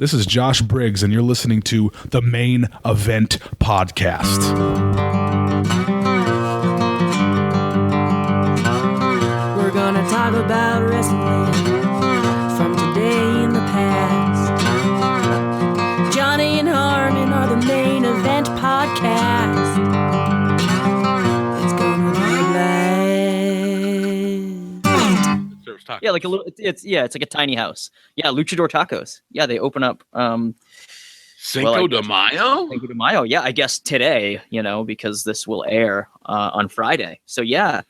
This is Josh Briggs, and you're listening to the Main Event Podcast. We're gonna talk about wrestling from today in the past. Johnny and Harmon are the Main Event Podcast. It's gonna be blast. Yeah, like a little. It's like a tiny house. Yeah, Luchador Tacos. Yeah, they open up. Cinco de Mayo. Cinco de Mayo. Yeah, I guess today. Because this will air on Friday. So yeah,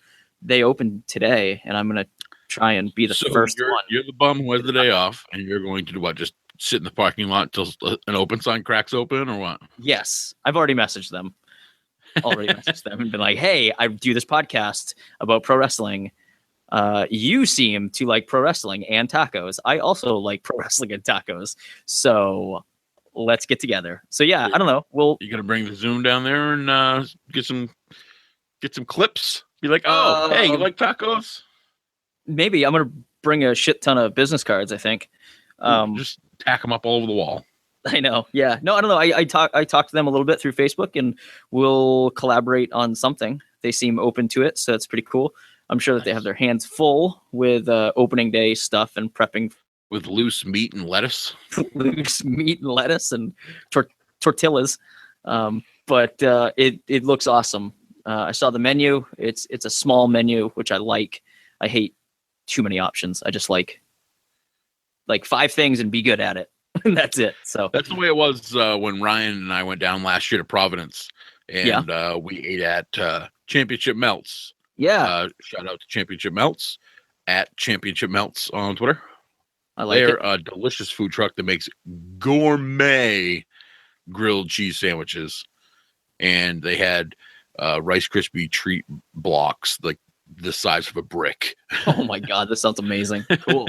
they opened today, and I'm gonna try and be the first one. You're the bum who has the day off, and you're going to do what? Just sit in the parking lot until an open sign cracks open, or what? Yes, I've already messaged them. And been like, "Hey, I do this podcast about pro wrestling. You seem to like pro wrestling and tacos. I also like pro wrestling and tacos. So let's get together." So yeah, I don't know. You gonna bring the Zoom down there and get some clips? Be like, hey, you like tacos? Maybe I'm gonna bring a shit ton of business cards. I think. Just tack them up all over the wall. I know. Yeah. No, I don't know. I talked to them a little bit through Facebook, and we'll collaborate on something. They seem open to it, so it's pretty cool. I'm sure that they have their hands full with opening day stuff and prepping with loose meat and lettuce, and tortillas. But it looks awesome. I saw the menu. It's a small menu, which I like. I hate too many options. I just like 5 things and be good at it. And that's it. So that's the way it was when Ryan and I went down last year to Providence, and we ate at Championship Melts. Yeah. Shout out to Championship Melts at Championship Melts on Twitter. They're a delicious food truck that makes gourmet grilled cheese sandwiches, and they had Rice Krispie treat blocks like the size of a brick. Oh my god, this sounds amazing! Cool,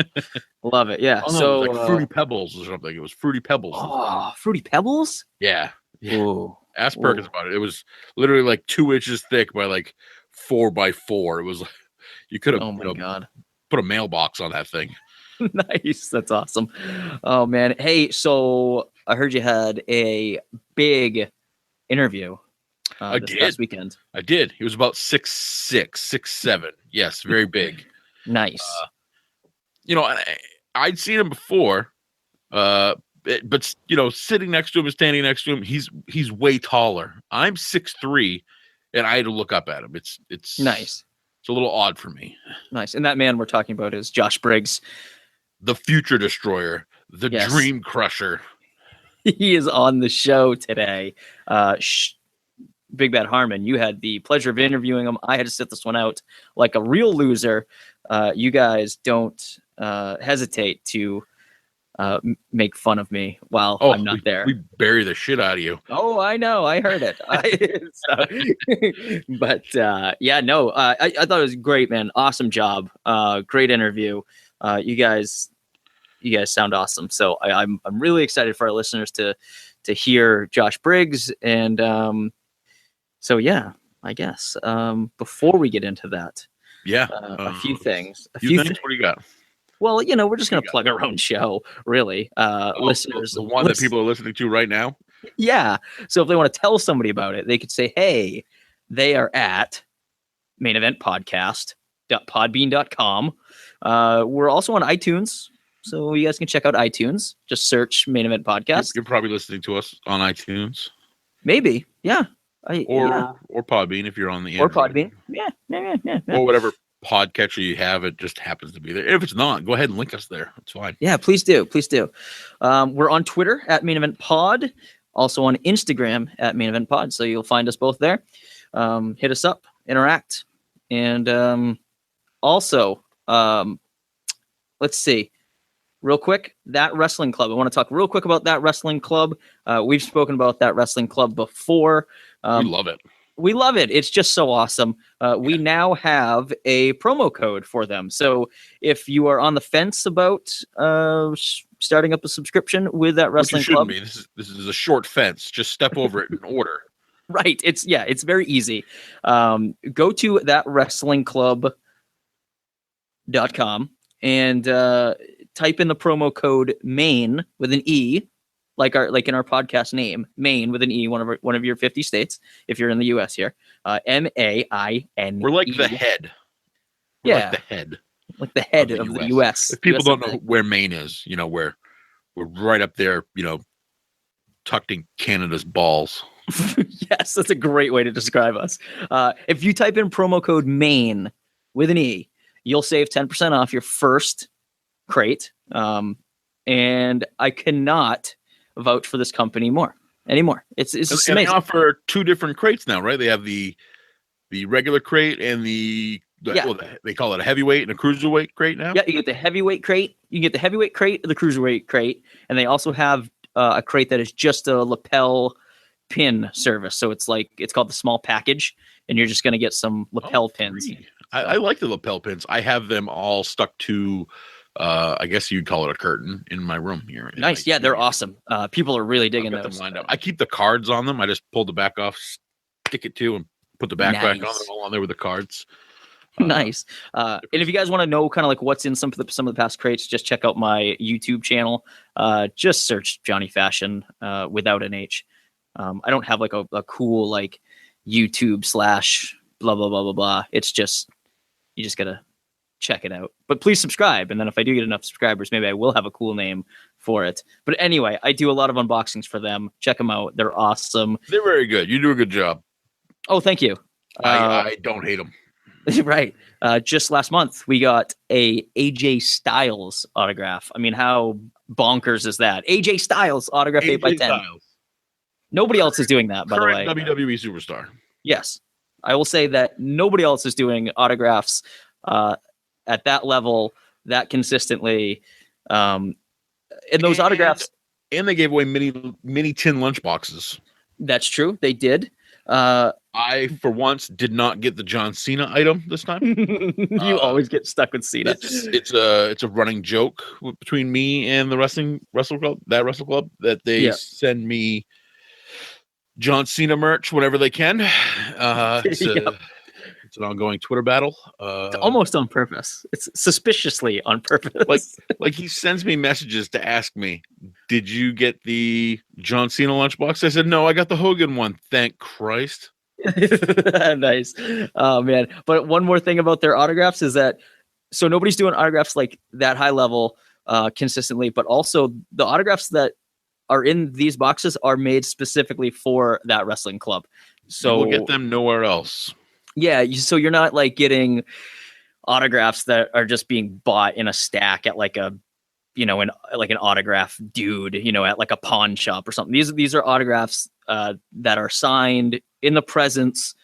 love it. Yeah. Oh, no, so it was like Fruity Pebbles or something. It was Fruity Pebbles. Oh, Fruity Pebbles. Yeah. Ooh. Ask Perkins about it. It was literally like 2 inches thick by like 4 by 4. It was like you could have put a mailbox on that thing. Nice. That's awesome. Oh man. Hey, so I heard you had a big interview this past weekend. I did. He was about 6'6", 6'7". Yes, very big. Nice. I'd seen him before, but sitting next to him and standing next to him, he's way taller. I'm 6'3", and I had to look up at him. It's nice. It's a little odd for me. Nice. And that man we're talking about is Josh Briggs, the Future Destroyer, the Dream Crusher. He is on the show today. Big Bad Harmon, you had the pleasure of interviewing him. I had to sit this one out like a real loser. You guys don't hesitate to make fun of me while I'm not there. We bury the shit out of you. Oh, I know. I heard it. I thought it was great, man. Awesome job. Great interview. You guys sound awesome. So I'm really excited for our listeners to hear Josh Briggs. And so yeah, I guess before we get into that, a few things. What do you got? Well, we're just going to plug our own show, really. Listeners, the one that people are listening to right now. Yeah. So if they want to tell somebody about it, they could say, hey, they are at maineventpodcast.podbean.com. We're also on iTunes, so you guys can check out iTunes. Just search Main Event Podcast. You're probably listening to us on iTunes. Maybe. Yeah. Or Podbean if you're on the Android. Or Podbean. Yeah. Or whatever podcatcher you have, it just happens to be there. If it's not, go ahead and link us there. It's fine. Yeah, please do. We're on Twitter at Main Event Pod, also on Instagram at Main Event Pod, so you'll find us both there. Hit us up, interact, and also let's see real quick, That Wrestling Club. I want to talk real quick about That Wrestling Club. We've spoken about That Wrestling Club before. We love it. We love it. It's just so awesome. We now have a promo code for them. So if you are on the fence about starting up a subscription with That Wrestling Club, this is a short fence. Just step over it in order. Right. It's very easy. Go to thatwrestlingclub.com and type in the promo code Maine with an E, like in our podcast name, Maine with an E, one of your 50 states, if you're in the US here. MAIN. We're like the head. We're like the head. Like the head of the US. If people don't know where Maine is, we're right up there, tucked in Canada's balls. Yes, that's a great way to describe us. If you type in promo code Maine with an E, you'll save 10% off your first crate. And I cannot vouch for this company anymore. It's just and amazing. they offer 2 different crates now, right? They have the regular crate and they call it a heavyweight and a cruiserweight crate now. Yeah, you get the heavyweight crate. You can get the heavyweight crate or the cruiserweight crate, and they also have a crate that is just a lapel pin service. So it's called the small package, and you're just going to get some lapel pins. I like the lapel pins. I have them all stuck to, I guess you'd call it a curtain in my room here. Nice. Yeah, they're awesome. People are really digging those. Them lined up. I keep the cards on them. I just pull the back off, stick it to, and put the back back on. They're all on there with the cards. Nice. And if you guys want to know kind of like what's in some of the past crates, just check out my YouTube channel. Just search Johnny Fashion without an H. I don't have like a cool like YouTube / blah blah blah blah blah. It's just you just gotta check it out. But please subscribe, and then if I do get enough subscribers, maybe I will have a cool name for it. But anyway, I do a lot of unboxings for them. Check them out; they're awesome. They're very good. You do a good job. Oh, thank you. I don't hate them. Right. Just last month, we got a AJ Styles autograph. I mean, how bonkers is that? AJ Styles autograph 8x10. Styles. Nobody else is doing that, by the way. WWE superstar. Yes. I will say that nobody else is doing autographs at that level, that consistently. And those autographs. And they gave away mini tin lunchboxes. That's true. They did. I, for once, did not get the John Cena item this time. You always get stuck with Cena. It's a running joke between me and the wrestling club that they send me John Cena merch whenever they can. It's an ongoing Twitter battle. It's almost on purpose. It's suspiciously on purpose. Like he sends me messages to ask me, "Did you get the John Cena lunchbox?" I said, "No, I got the Hogan one. Thank Christ." Nice. Oh man. But one more thing about their autographs is that so nobody's doing autographs like that high level consistently, but also the autographs that are in these boxes are made specifically for that wrestling club. So we'll get them nowhere else. Yeah, so you're not like getting autographs that are just being bought in a stack at like an autograph dude, at like a pawn shop or something. These are autographs that are signed in the presence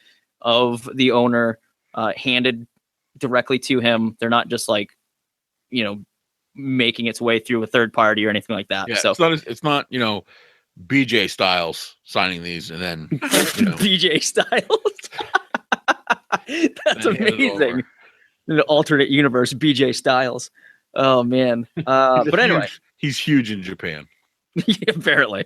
of the owner, handed directly to him. They're not just like, making its way through a third party or anything like that. Yeah, so it's not BJ Styles signing these and then BJ Styles. That's amazing. In the alternate universe, BJ Styles. Oh man. But anyway, he's huge in Japan. Yeah, apparently.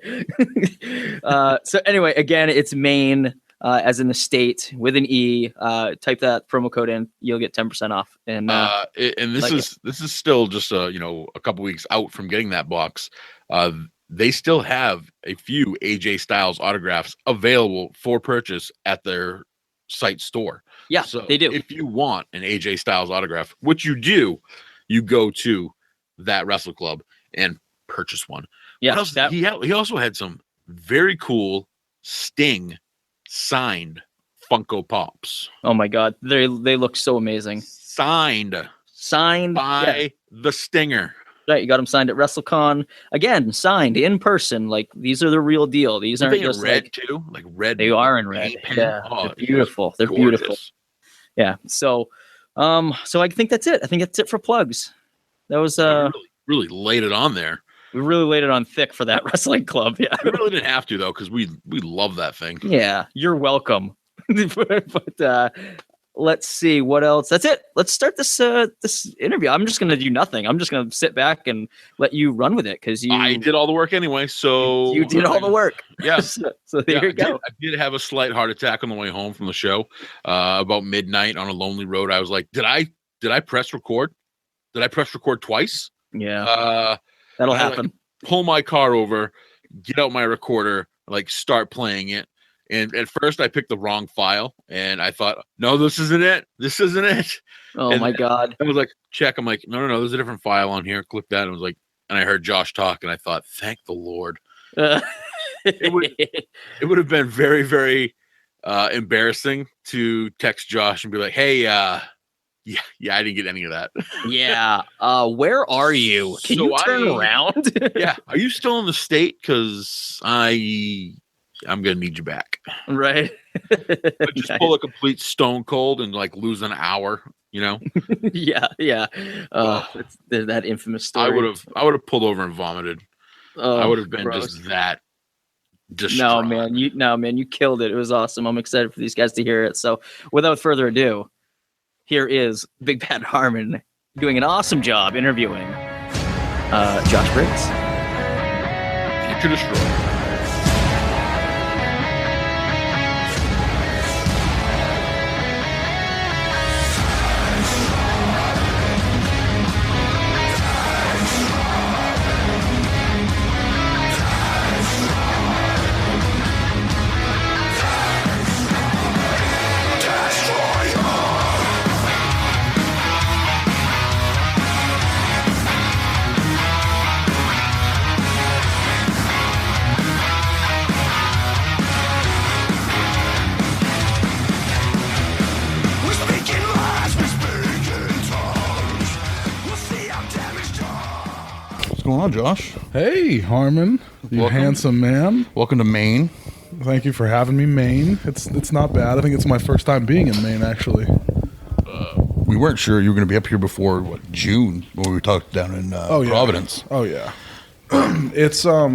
So anyway, again, it's Maine, as in the state with an E. Type that promo code in, you'll get 10% off. And this is still just a couple weeks out from getting that box. They still have a few AJ Styles autographs available for purchase at their site store. Yeah, so they do. If you want an AJ Styles autograph, which you do, you go to that wrestle club and purchase one. Yeah, he also had some very cool Sting signed Funko Pops. Oh my God, they look so amazing. Signed by the Stinger. Right, you got them signed at WrestleCon. Again, signed in person. Like these are the real deal. These aren't just red too, like red. They are in red. Yeah, they're beautiful. They're gorgeous. Beautiful. Yeah. So I think that's it. I think that's it for plugs. That was really laid it on there. We really laid it on thick for that wrestling club. Yeah, we really didn't have to though, because we love that thing. Yeah, you're welcome. But let's see what else. That's it. Let's start this interview. I'm just gonna do nothing. I'm just gonna sit back and let you run with it because I did all the work anyway. So you did all the work. Yeah. so there you go. I did have a slight heart attack on the way home from the show. About midnight on a lonely road. I was like, did I press record? Did I press record twice? Yeah, that'll happen. Pull my car over, get out my recorder, like start playing it. And at first I picked the wrong file and I thought, no, this isn't it. This isn't it. Oh my God. I was like, check. I'm like, no, there's a different file on here. Click that. And I was like, and I heard Josh talk and I thought, thank the Lord. It would have been very, very embarrassing to text Josh and be like, hey, I didn't get any of that. Yeah. Where are you? Can you turn around? Yeah. Are you still in the state? Because I'm gonna need you back. Right. But just pull a complete stone cold and like lose an hour. Yeah. That infamous story. I would have pulled over and vomited. I would have been just that distraught. No, man, you killed it. It was awesome. I'm excited for these guys to hear it. So without further ado, here is Big Bad Harmon doing an awesome job interviewing Josh Briggs. Future Destroyer. What's going on, Josh? Hey, Harmon, you Welcome. handsome man. Welcome to Maine. Thank you for having me, Maine. It's not bad. I think it's my first time being in Maine, actually. We weren't sure you were going to be up here before June when we talked down in Providence. Oh yeah. It's a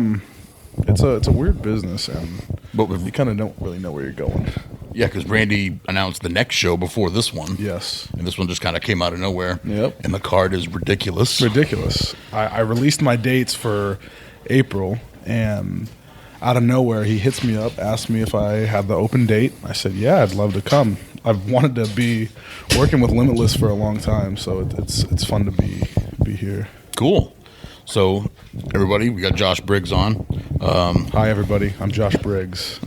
weird business, and But you kind of don't really know where you're going. yeah, because Randy announced the next show before this one. Yes. And this one just kind of came out of nowhere. Yep. And the card is ridiculous. Ridiculous. I released my dates for April, and out of nowhere, he hits me up, asked me if I had the open date. I said, yeah, I'd love to come. I've wanted to be working with Limitless for a long time, so it's fun to be here. Cool. So, everybody, we got Josh Briggs on. Hi, everybody. I'm Josh Briggs.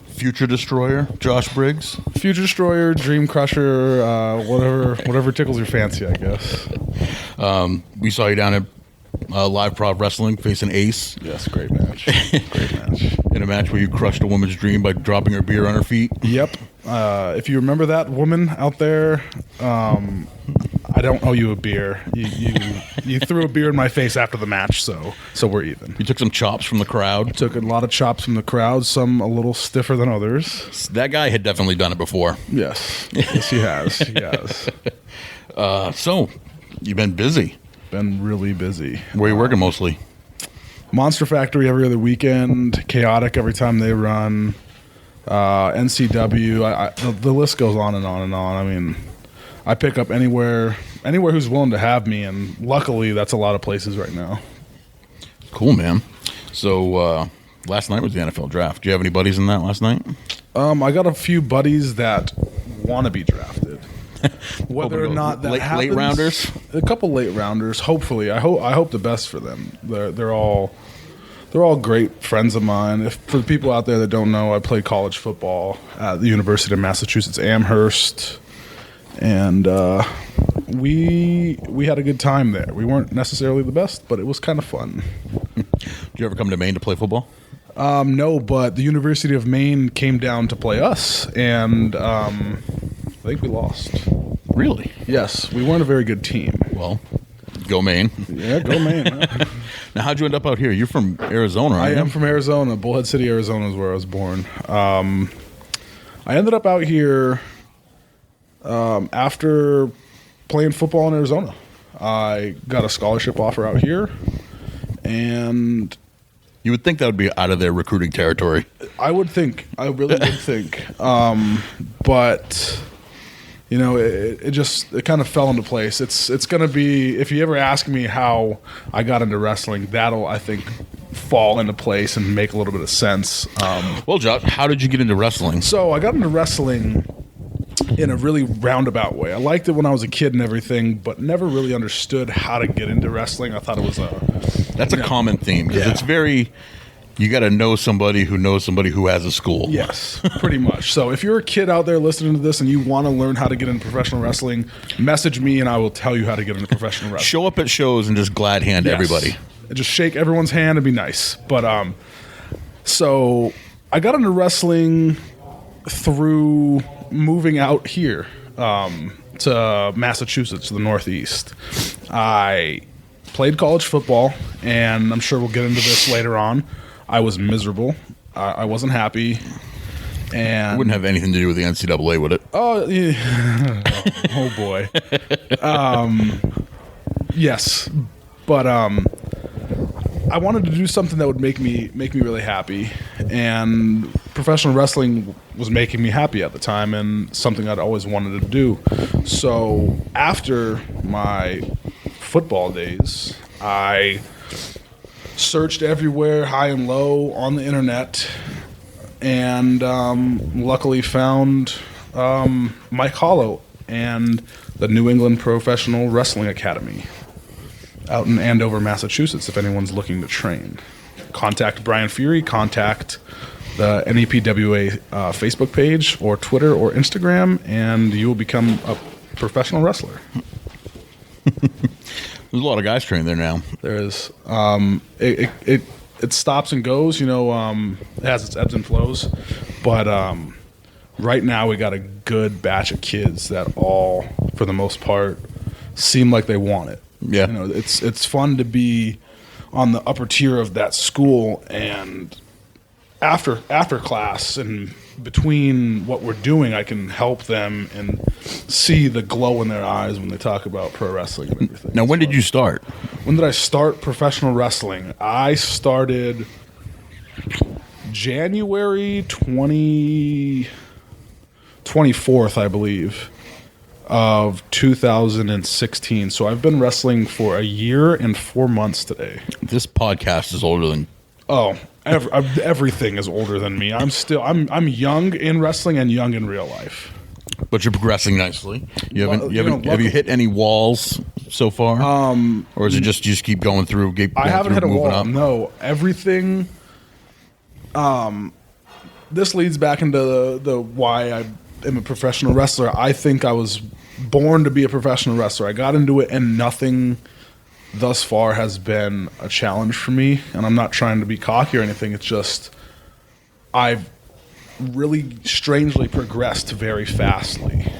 Future Destroyer Josh Briggs. Future Destroyer, Dream Crusher, whatever tickles your fancy, I guess. We saw you down at Live Prov Wrestling facing Ace. Yes, great match. Great match. In a match where you crushed a woman's dream by dropping her beer on her feet. Yep. If you remember that woman out there, I don't owe you a beer. You threw a beer in my face after the match, so we're even. You took some chops from the crowd. Took a lot of chops from the crowd, some a little stiffer than others. That guy had definitely done it before. Yes. Yes, he has. He has. So, you've been busy. Been really busy. Where are you working mostly? Monster Factory every other weekend. Chaotic every time they run. NCW. The list goes on and on and on. I mean, I pick up anywhere who's willing to have me, and luckily that's a lot of places right now. Cool, man. So last night was the NFL draft. Do you have any buddies in that last night? I got a few buddies that want to be drafted. Whether or not that happens, late rounders, a couple late rounders. Hopefully, I hope the best for them. They're all great friends of mine. For the people out there that don't know, I played college football at the University of Massachusetts Amherst, and we had a good time there. We weren't necessarily the best, but it was kind of fun. Did you ever come to Maine to play football? No, but the University of Maine came down to play us, and I think we lost. Really? Yes, we weren't a very good team. Well, go Maine. Yeah, go Maine. Huh? Now, how'd you end up out here? You're from Arizona, right? I am from Arizona. Bullhead City, Arizona is where I was born. I ended up out here after playing football in Arizona. I got a scholarship offer out here, and you would think that would be out of their recruiting territory. I really would think. But you know, it kind of fell into place. It's going to be, if you ever ask me how I got into wrestling, that'll, I think, fall into place and make a little bit of sense. Well, Josh, how did you get into wrestling? So I got into wrestling in a really roundabout way. I liked it when I was a kid and everything, but never really understood how to get into wrestling. I thought it was That's a common theme because it's very. You got to know somebody who has a school. Yes, pretty much. So if you're a kid out there listening to this and you want to learn how to get into professional wrestling, message me and I will tell you how to get into professional wrestling. Show up at shows and just glad hand everybody. Just shake everyone's hand and be nice. But so I got into wrestling through moving out here to Massachusetts, the Northeast. I played college football, and I'm sure we'll get into this later on. I was miserable. I wasn't happy. And it wouldn't have anything to do with the NCAA, would it? Oh, yeah. Oh boy. Yes, but I wanted to do something that would make me really happy, and professional wrestling was making me happy at the time, and something I'd always wanted to do. So after my football days, I searched everywhere, high and low, on the internet, and luckily found Mike Hollow and the New England Professional Wrestling Academy out in Andover, Massachusetts, if anyone's looking to train. Contact Brian Fury, contact the NEPWA Facebook page or Twitter or Instagram, and you will become a professional wrestler. There's a lot of guys trained there now. There is. It stops and goes, it has its ebbs and flows. But right now we got a good batch of kids that all, for the most part, seem like they want it. Yeah. It's fun to be on the upper tier of that school, and after class and between what we're doing, I can help them and see the glow in their eyes when they talk about pro wrestling and everything. Now, when did you start? When did I start professional wrestling? I started January 24th, I believe, of 2016. So I've been wrestling for a year and 4 months today. This podcast is older than... Oh, everything is older than me. I'm young in wrestling and young in real life. But you're progressing nicely. Have you hit any walls so far? Or is it just you just keep going through? I haven't hit a wall. Up? No, everything. This leads back into the why I am a professional wrestler. I think I was born to be a professional wrestler. I got into it, and nothing thus far has been a challenge for me. And I'm not trying to be cocky or anything. It's just I've really strangely progressed very fastly.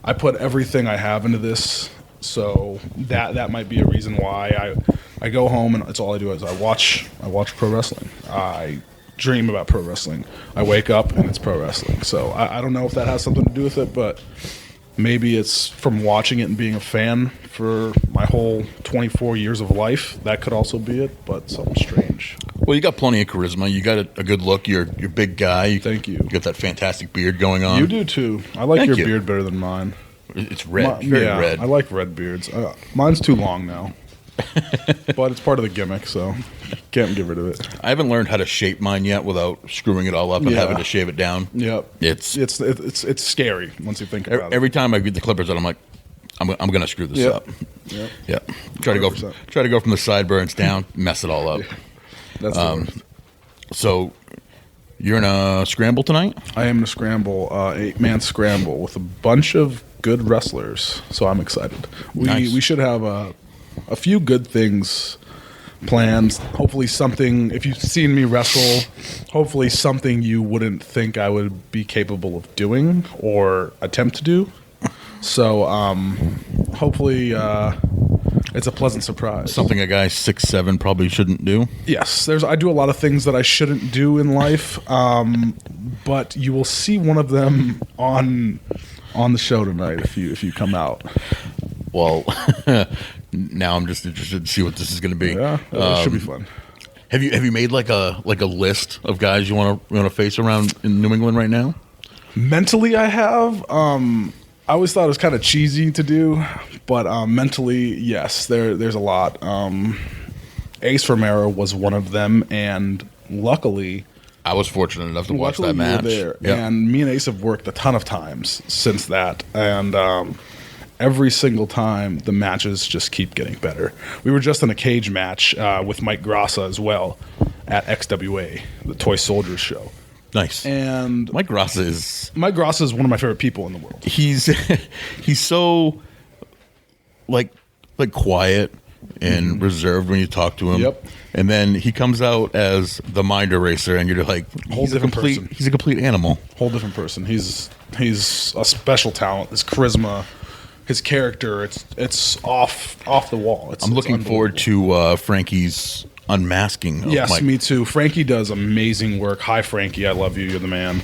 I put everything I have into this, so that might be a reason why I go home and it's all I do is I watch pro wrestling. I dream about pro wrestling. I wake up and it's pro wrestling. So I don't know if that has something to do with it, but maybe it's from watching it and being a fan for my whole 24 years of life. That could also be it, but something strange. Well, you got plenty of charisma. You got a good look. You're a big guy. Thank you. You got that fantastic beard going on. You do too. I like your beard better than mine. It's red. Very red. I like red beards. Mine's too long now. But it's part of the gimmick, so can't get rid of it. I haven't learned how to shape mine yet without screwing it all up and having to shave it down. Yep. It's scary once you think about it. Every time I get the clippers out, I'm like, I'm going to screw this up. Yep. Yep. Try to go from the sideburns down, mess it all up. Yeah. That's the worst. So you're in a scramble tonight? I am in a scramble, 8-man scramble with a bunch of good wrestlers. So I'm excited. We should have a few good things planned. Hopefully something, if you've seen me wrestle, hopefully something you wouldn't think I would be capable of doing or attempt to do. So hopefully it's a pleasant surprise. Something a guy 6'7" probably shouldn't do. Yes, I do a lot of things that I shouldn't do in life, but you will see one of them on the show tonight if you come out. Well, now I'm just interested to see what this is going to be. Yeah, it should be fun. Have you made like a list of guys you want to face around in New England right now? Mentally, I have. I always thought it was kind of cheesy to do, but mentally, yes, there's a lot. Ace Romero was one of them, and luckily, I was fortunate enough to watch luckily that match. You were there. Yep. And me and Ace have worked a ton of times since that. And every single time, the matches just keep getting better. We were just in a cage match with Mike Grassa as well at XWA, the Toy Soldiers show. Nice. And Mike Grassa is one of my favorite people in the world. He's so like quiet and reserved when you talk to him. Yep. And then he comes out as the mind eraser, and you're like, Whole different complete person. He's a complete animal. Whole different person. He's a special talent. His charisma, his character, it's off the wall. I'm looking forward to Frankie's unmasking. Yes, Mike. me too. Frankie does amazing work. Hi, Frankie. I love you. You're the man.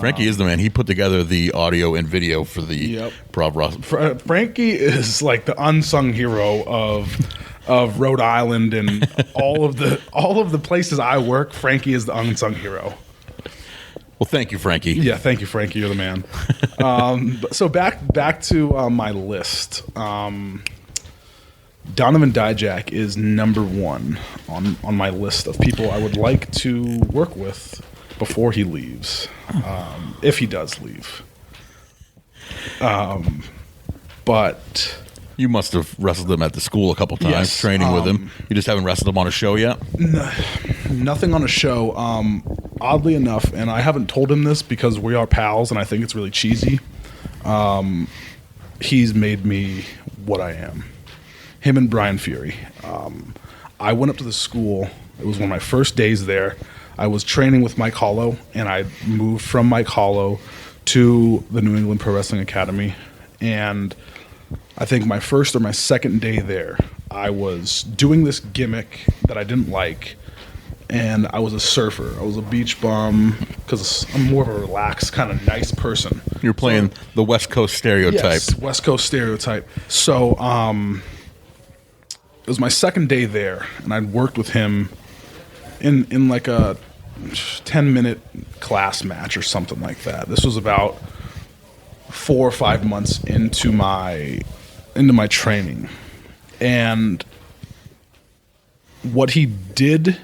Frankie is the man. He put together the audio and video for the Prov Ross. Frankie is like the unsung hero of Rhode Island and all of the places I work. Frankie is the unsung hero. Well, thank you, Frankie. Yeah, thank you, Frankie. You're the man. So back to my list. Donovan Dijak is number one on my list of people I would like to work with before he leaves, if he does leave. But you must have wrestled him at the school a couple times, yes, training with him. You just haven't wrestled him on a show yet? Nothing on a show. Oddly enough, and I haven't told him this because we are pals and I think it's really cheesy, he's made me what I am. Him and Brian Fury. I went up to the school. It was one of my first days there. I was training with Mike Hollow, and I moved from Mike Hollow to the New England Pro Wrestling Academy. And I think my first or my second day there, I was doing this gimmick that I didn't like, and I was a surfer. I was a beach bum because I'm more of a relaxed, kind of nice person. You're playing the West Coast stereotype. Yes, West Coast stereotype. So it was my second day there, and I'd worked with him in like a 10-minute class match or something like that. This was about 4 or 5 months into my training. And what he did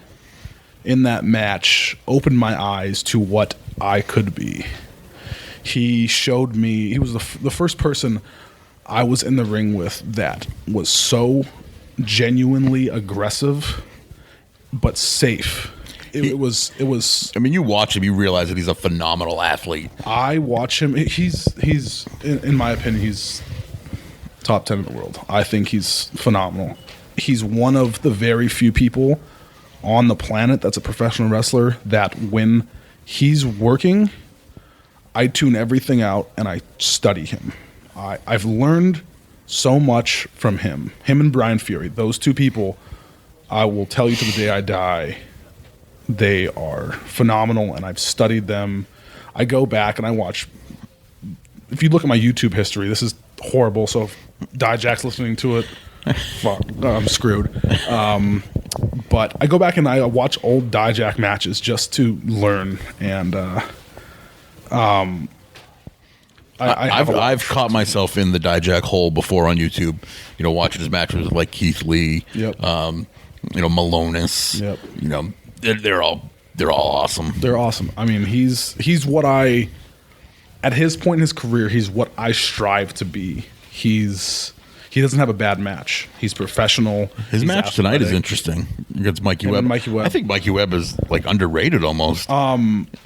in that match opened my eyes to what I could be. He showed me, he was the first person I was in the ring with that was so genuinely aggressive but safe. It was. I mean, you watch him, you realize that he's a phenomenal athlete. I watch him. He's in my opinion, he's top 10 in the world. I think he's phenomenal. He's one of the very few people on the planet that's a professional wrestler that when he's working, I tune everything out and I study him. I've learned so much from him. Him and Brian Fury, those two people, I will tell you to the day I die, they are phenomenal, and I've studied them. I go back and I watch. If you look at my YouTube history, this is horrible. So if Dijak's listening to it, fuck, I'm screwed. But I go back and I watch old Dijak matches just to learn. And I've caught myself in the Dijak hole before on YouTube. You know, watching his matches with like Keith Lee. Yep. You know, Malonis. Yep. You know, they're all awesome. They're awesome. I mean, he's what I, at his point in his career, he's what I strive to be. He doesn't have a bad match. He's professional. His match tonight is interesting against Mikey Webb. I think Mikey Webb is like underrated almost.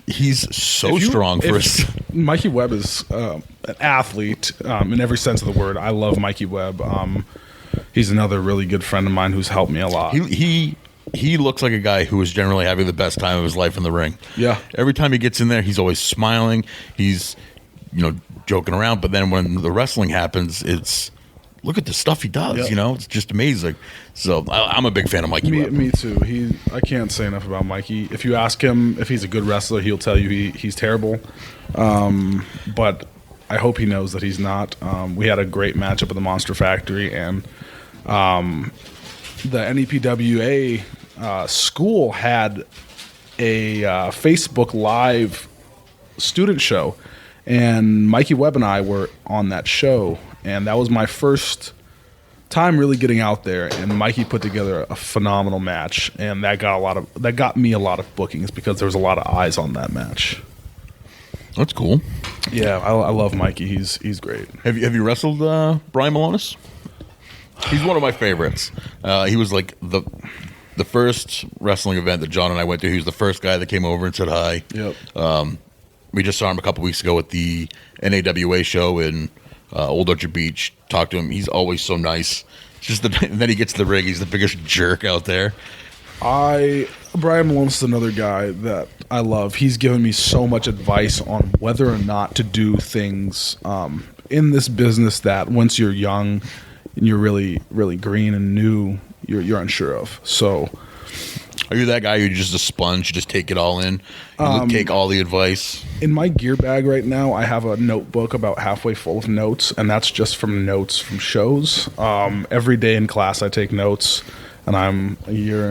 He's so strong for his. Mikey Webb is an athlete in every sense of the word. I love Mikey Webb. He's another really good friend of mine who's helped me a lot. He looks like a guy who is generally having the best time of his life in the ring. Yeah. Every time he gets in there, he's always smiling. He's, you know, joking around. But then when the wrestling happens, it's look at the stuff he does. Yep. You know, it's just amazing. So I'm a big fan of Mikey Webb. Me too. I can't say enough about Mikey. If you ask him if he's a good wrestler, he'll tell you he's terrible. But I hope he knows that he's not. We had a great matchup at the Monster Factory, and the NEPWA school had a Facebook Live student show, and Mikey Webb and I were on that show, and that was my first time really getting out there, and Mikey put together a phenomenal match, and that got me a lot of bookings because there was a lot of eyes on that match. That's cool. Yeah, I love Mikey. He's great. Have you wrestled Brian Malonis? He's one of my favorites. He was like the first wrestling event that John and I went to. He was the first guy that came over and said hi. Yep. We just saw him a couple weeks ago at the NAWA show in Old Orchard Beach. Talked to him. He's always so nice. And then he gets to the ring. He's the biggest jerk out there. Brian Malonis is another guy that I love. He's given me so much advice on whether or not to do things in this business that once you're young and you're really, really green and new, you're unsure of. So, are you that guy who's just a sponge? You just take it all in? Take all the advice? In my gear bag right now, I have a notebook about halfway full of notes, and that's just from notes from shows. Every day in class, I take notes. And I'm a year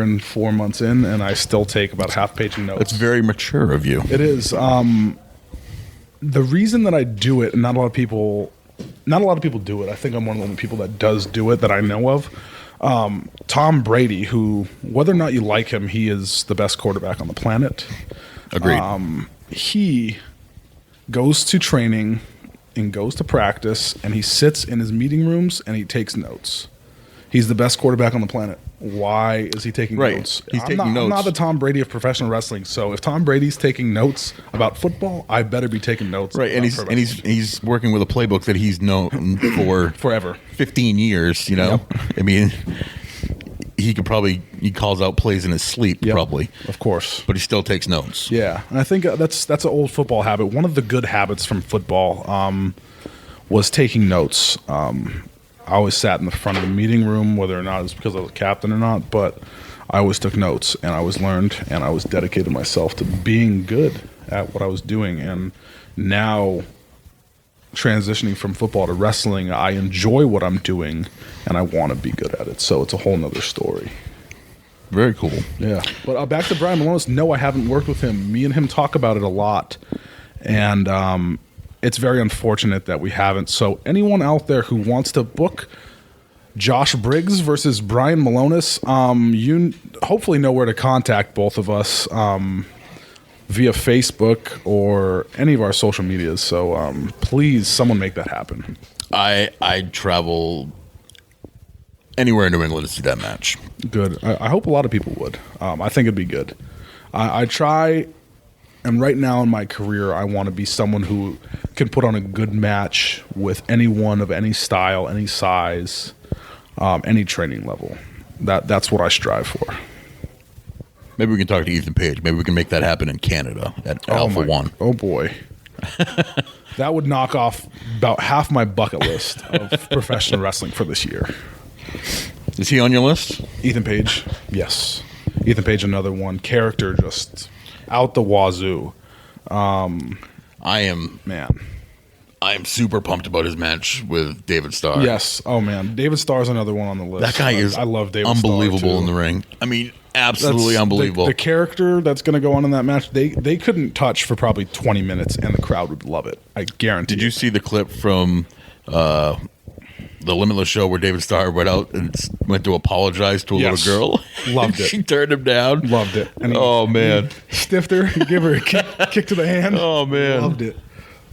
and 4 months in, and I still take about half-page notes. It's very mature of you. It is. The reason that I do it, and not a lot of people do it. I think I'm one of the only people that does do it that I know of. Tom Brady, who, whether or not you like him, he is the best quarterback on the planet. Agreed. He goes to training and goes to practice, and he sits in his meeting rooms and he takes notes. He's the best quarterback on the planet. Why is he taking notes? He's taking notes. I'm not the Tom Brady of professional wrestling. So if Tom Brady's taking notes about football, I better be taking notes. Right, and he's working with a playbook that he's known for forever, 15 years. You know, yep. I mean, he calls out plays in his sleep, yep. Probably, of course, but he still takes notes. Yeah, and I think that's an old football habit. One of the good habits from football was taking notes. I always sat in the front of the meeting room, whether or not it's because I was a captain or not, but I always took notes, and I always learned, and I was dedicated myself to being good at what I was doing. And now, transitioning from football to wrestling, I enjoy what I'm doing, and I want to be good at it. So it's a whole nother story. Very cool. Yeah. But back to Brian Malonis, no, I haven't worked with him. Me and him talk about it a lot, and it's very unfortunate that we haven't. So anyone out there who wants to book Josh Briggs versus Brian Malonis, you hopefully know where to contact both of us via Facebook or any of our social medias. So please, someone make that happen. I'd travel anywhere in New England to see that match. Good. I hope a lot of people would. I think it'd be good. I try... And right now in my career, I want to be someone who can put on a good match with anyone of any style, any size, any training level. That's what I strive for. Maybe we can talk to Ethan Page. Maybe we can make that happen in Canada at Alpha One. Oh, boy. That would knock off about half my bucket list of professional wrestling for this year. Is he on your list? Ethan Page, yes. Ethan Page, another one. Character just... out the wazoo. I am super pumped about his match with David Starr. Yes. Oh man, David Starr's another one on the list. That guy is I love David unbelievable Starr too. In the ring. I mean, absolutely unbelievable. The character that's going to go on in that match, they couldn't touch for probably 20 minutes, and the crowd would love it. I guarantee. Did you see the clip from the Limitless show where David Starr went out and went to apologize to a little girl? Loved it. She turned him down. Loved it. And man. He stiffed her, give her a kick to the hand. Oh, man. Loved it.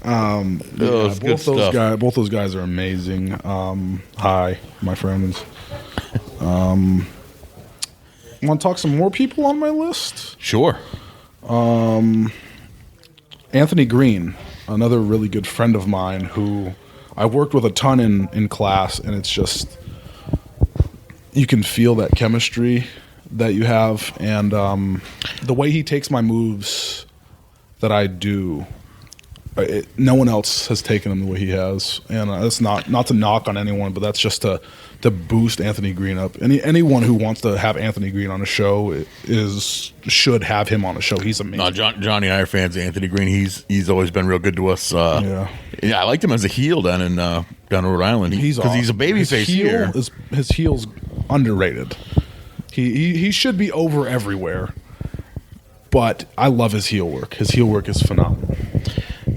Both those guys are amazing. Hi, my friends. Want to talk some more people on my list? Sure. Anthony Green, another really good friend of mine who I worked with a ton in class, and it's just you can feel that chemistry that you have, and the way he takes my moves that I do, no one else has taken them the way he has, and that's not to knock on anyone, but that's just to boost Anthony Green up. Anyone who wants to have Anthony Green on a show should have him on a show. He's amazing. No, Johnny and I are fans of Anthony Green. He's always been real good to us. Yeah, I liked him as a heel down in Rhode Island. He's a babyface here. His heel's underrated. He should be over everywhere, but I love his heel work. His heel work is phenomenal.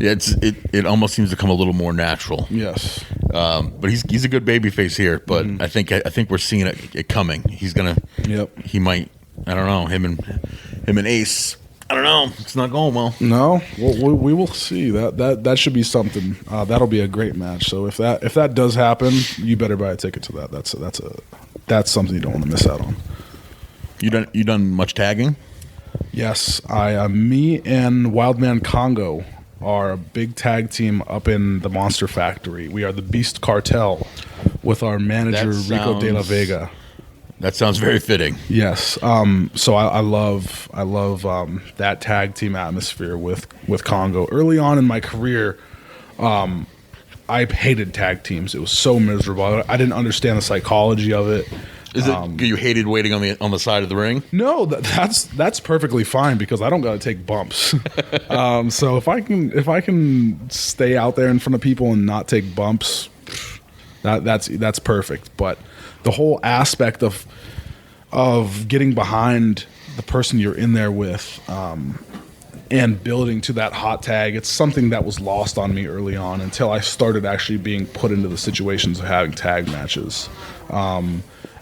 Yeah, it almost seems to come a little more natural. Yes. But he's a good baby face here. But I think we're seeing it coming. He's gonna. Yep. He might. I don't know. Him and Ace. I don't know. It's not going well. No, we will see. That should be something. That'll be a great match. So if that does happen, you better buy a ticket to that. That's something you don't want to miss out on. You done much tagging? Yes, me and Wildman Congo are a big tag team up in the Monster Factory. We are the Beast Cartel with our manager Rico De La Vega. That sounds very fitting. Yes. So I love that tag team atmosphere with Congo. Early on in my career, I hated tag teams. It was so miserable. I didn't understand the psychology of it. Is it you hated waiting on the side of the ring? No, that's perfectly fine because I don't got to take bumps. So if I can stay out there in front of people and not take bumps, that's perfect. But the whole aspect of getting behind the person you're in there with and building to that hot tag, it's something that was lost on me early on until I started actually being put into the situations of having tag matches.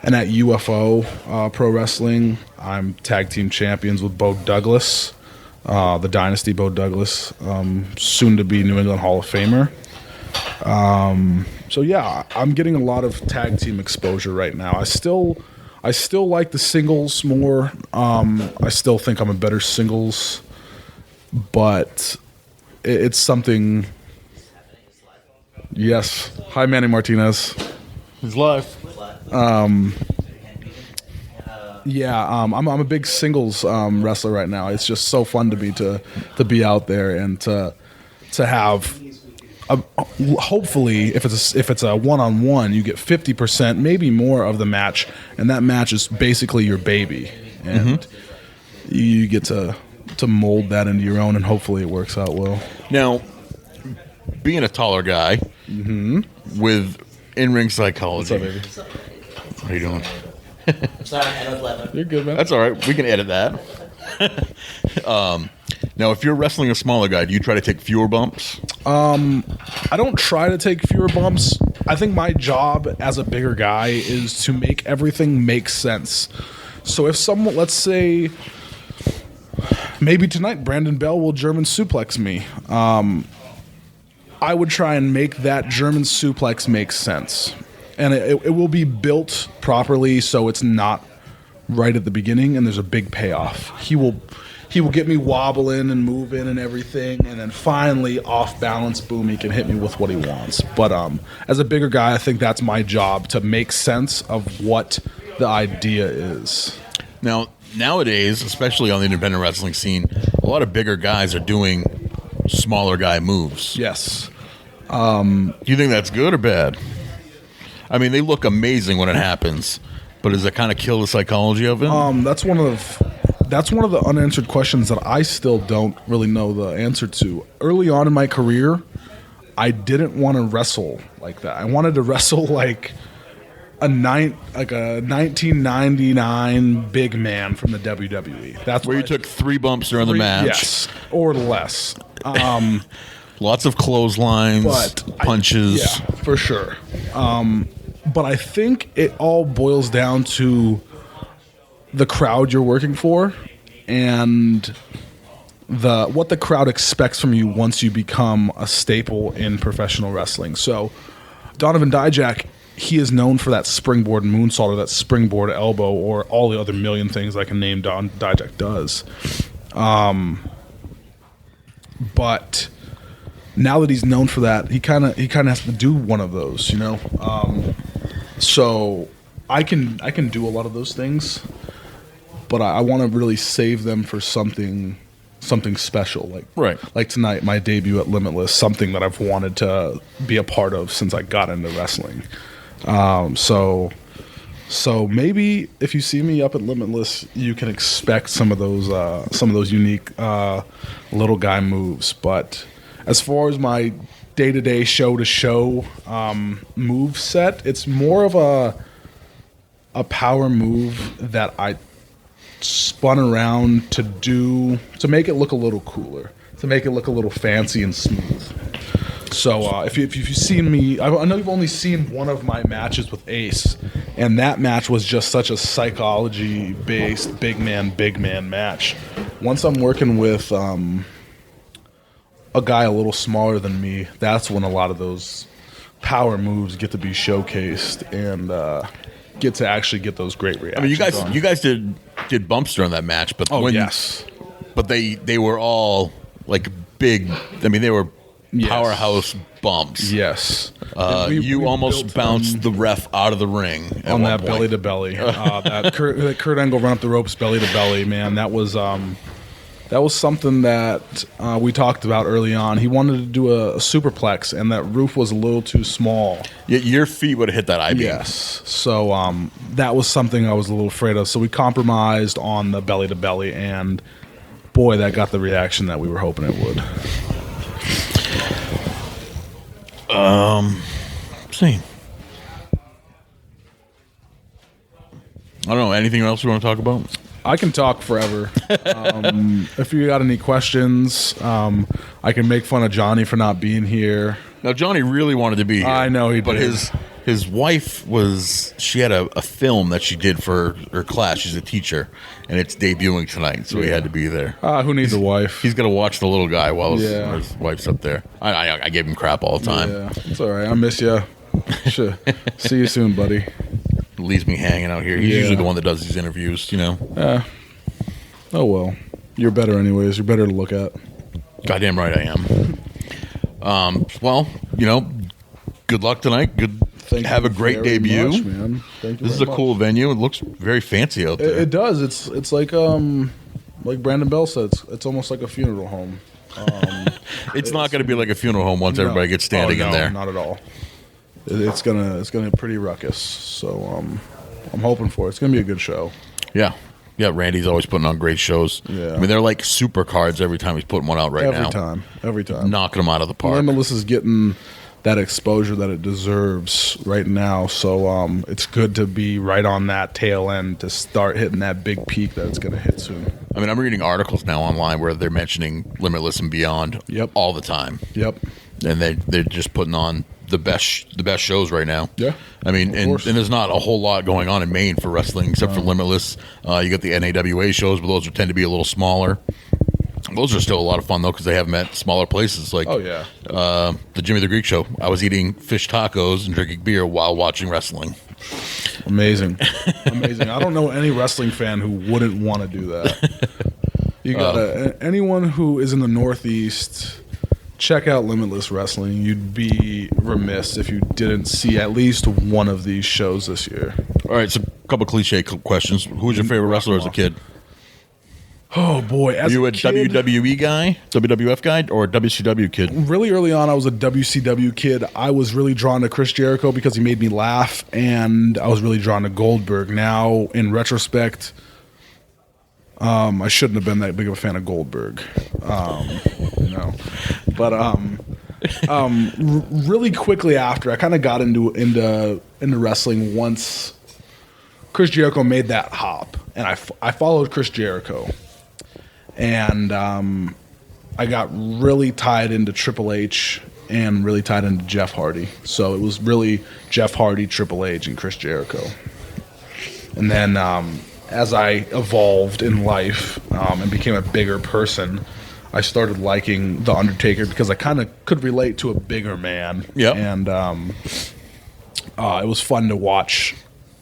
And at UFO Pro Wrestling, I'm tag team champions with Bo Douglas, the Dynasty Bo Douglas, soon to be New England Hall of Famer. So yeah, I'm getting a lot of tag team exposure right now. I still like the singles more. I still think I'm a better singles, but it's something. Yes. Hi, Manny Martinez. He's live. Yeah, I'm a big singles wrestler right now. It's just so fun to be out there and to have. Hopefully, if it's a one-on-one, you get 50%, maybe more of the match, and that match is basically your baby, and you get to mold that into your own, and hopefully it works out well. Now, being a taller guy with in-ring psychology. What's up, baby? What are you doing? Sorry, I was 11. You're good, man. That's all right. We can edit that. Now, if you're wrestling a smaller guy, do you try to take fewer bumps? I don't try to take fewer bumps. I think my job as a bigger guy is to make everything make sense. So if someone, let's say, maybe tonight Brandon Bell will German suplex me, I would try and make that German suplex make sense. And it will be built properly so it's not right at the beginning and there's a big payoff. He will get me wobbling and moving and everything, and then finally off balance, boom, he can hit me with what he wants. But as a bigger guy, I think that's my job, to make sense of what the idea is. Now, nowadays, especially on the independent wrestling scene, a lot of bigger guys are doing smaller guy moves. Yes. Do you think that's good or bad? I mean, they look amazing when it happens, but does that kind of kill the psychology of it? That's one of the unanswered questions that I still don't really know the answer to. Early on in my career, I didn't want to wrestle like that. I wanted to wrestle like a 1999 big man from the WWE. That's where you took 3 bumps during the match. Yes, or less. Lots of clotheslines, punches. Yeah, for sure. But I think it all boils down to the crowd you're working for and what the crowd expects from you once you become a staple in professional wrestling. So Donovan Dijak, he is known for that springboard moonsault or that springboard elbow or all the other million things I can name Don Dijak does. But now that he's known for that, he kind of has to do one of those, you know. So I can do a lot of those things, but I want to really save them for something special, like tonight, my debut at Limitless, something that I've wanted to be a part of since I got into wrestling. So maybe if you see me up at Limitless, you can expect some of those unique little guy moves. But as far as my day-to-day show-to-show move set, it's more of a power move that I spun around to make it look a little cooler, to make it look a little fancy and smooth. So if you've seen me, I know you've only seen one of my matches with Ace, and that match was just such a psychology-based big man match. Once I'm working with a guy a little smaller than me, that's when a lot of those power moves get to be showcased and get to actually get those great reactions. I mean, you guys did bumps during that match, but yes, but they were all like big. I mean, they were powerhouse bumps. Yes, you almost bounced the ref out of the ring on that belly to belly. That Kurt Angle run up the ropes belly to belly. Man, that was something that we talked about early on. He wanted to do a superplex, and that roof was a little too small. Your feet would have hit that I-beam. Yes. So that was something I was a little afraid of. So we compromised on the belly to belly, and boy, that got the reaction that we were hoping it would. See. I don't know. Anything else you want to talk about? I can talk forever. If you got any questions, I can make fun of Johnny for not being here. Now, Johnny really wanted to be here. I know he but did. His wife she had a film that she did for her class. She's a teacher, and it's debuting tonight, so he had to be there. Who needs a wife? He's going to watch the little guy while his wife's up there. I gave him crap all the time. Yeah, it's all right. I miss you. See you soon, buddy. Leaves me hanging out here. He's usually the one that does these interviews, you know. Oh, well. You're better anyways. You're better to look at. Goddamn right I am. Well, good luck tonight. Have a great debut. Much, man. Thank you. This is a cool venue. It looks very fancy out there. It does. It's like Brandon Bell said. It's almost like a funeral home. It's not going to be like a funeral home once everybody gets standing in there. Not at all. It's gonna be pretty ruckus. So I'm hoping for it. It's gonna be a good show. Yeah. Randy's always putting on great shows. Yeah. I mean, they're like super cards every time he's putting one out now. Every time. Knocking them out of the park. Melissa's getting that exposure that it deserves right now. So it's good to be right on that tail end to start hitting that big peak that it's going to hit soon. I mean, I'm reading articles now online where they're mentioning Limitless and Beyond all the time. Yep. And they're just putting on the best shows right now. Yeah. I mean, and there's not a whole lot going on in Maine for wrestling except for Limitless. You got the NAWA shows, but those tend to be a little smaller. Those are still a lot of fun, though, because they have them at smaller places. Like, the Jimmy the Greek show. I was eating fish tacos and drinking beer while watching wrestling. Amazing. I don't know any wrestling fan who wouldn't want to do that. You got anyone who is in the Northeast, check out Limitless Wrestling. You'd be remiss if you didn't see at least one of these shows this year. All right, so a couple cliche questions. Who was your favorite wrestler as a kid? Oh, boy. Were you a WWE guy, WWF guy, or a WCW kid? Really early on, I was a WCW kid. I was really drawn to Chris Jericho because he made me laugh, and I was really drawn to Goldberg. Now, in retrospect, I shouldn't have been that big of a fan of Goldberg. But really quickly after, I kind of got into wrestling once Chris Jericho made that hop, and I followed Chris Jericho. And I got really tied into Triple H and really tied into Jeff Hardy. So it was really Jeff Hardy, Triple H, and Chris Jericho. And then as I evolved in life and became a bigger person, I started liking The Undertaker because I kind of could relate to a bigger man. Yeah. And it was fun to watch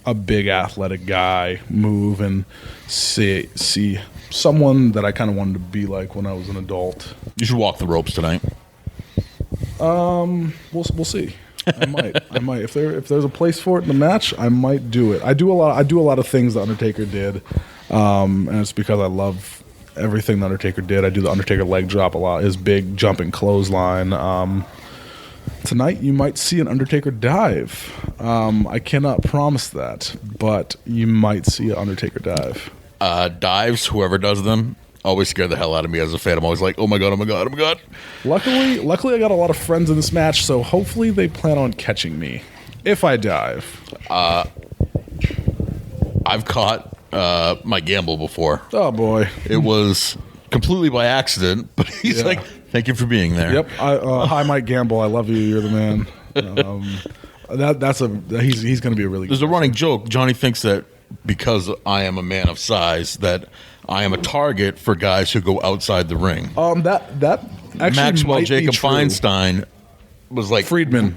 a big athletic guy move and see someone that I kind of wanted to be like when I was an adult. You should walk the ropes tonight. We'll see. I might. If there's a place for it in the match, I might do it. I do a lot of things the Undertaker did, and it's because I love everything the Undertaker did. I do the Undertaker leg drop a lot. His big jumping clothesline. Tonight you might see an Undertaker dive. I cannot promise that, but you might see an Undertaker dive. Dives, whoever does them, always scare the hell out of me as a fan. I'm always like, oh my god, oh my god, oh my god. Luckily I got a lot of friends in this match, so hopefully they plan on catching me if I dive. I've caught my gamble before. Oh boy. It was completely by accident, but he's like Thank you for being there. Yep. Hi, Mike Gamble. I love you. You're the man. He's going to be a really good There's a running joke. Johnny thinks that because I am a man of size, that I am a target for guys who go outside the ring. That actually Maxwell might Jacob be true. Feinstein was like Friedman.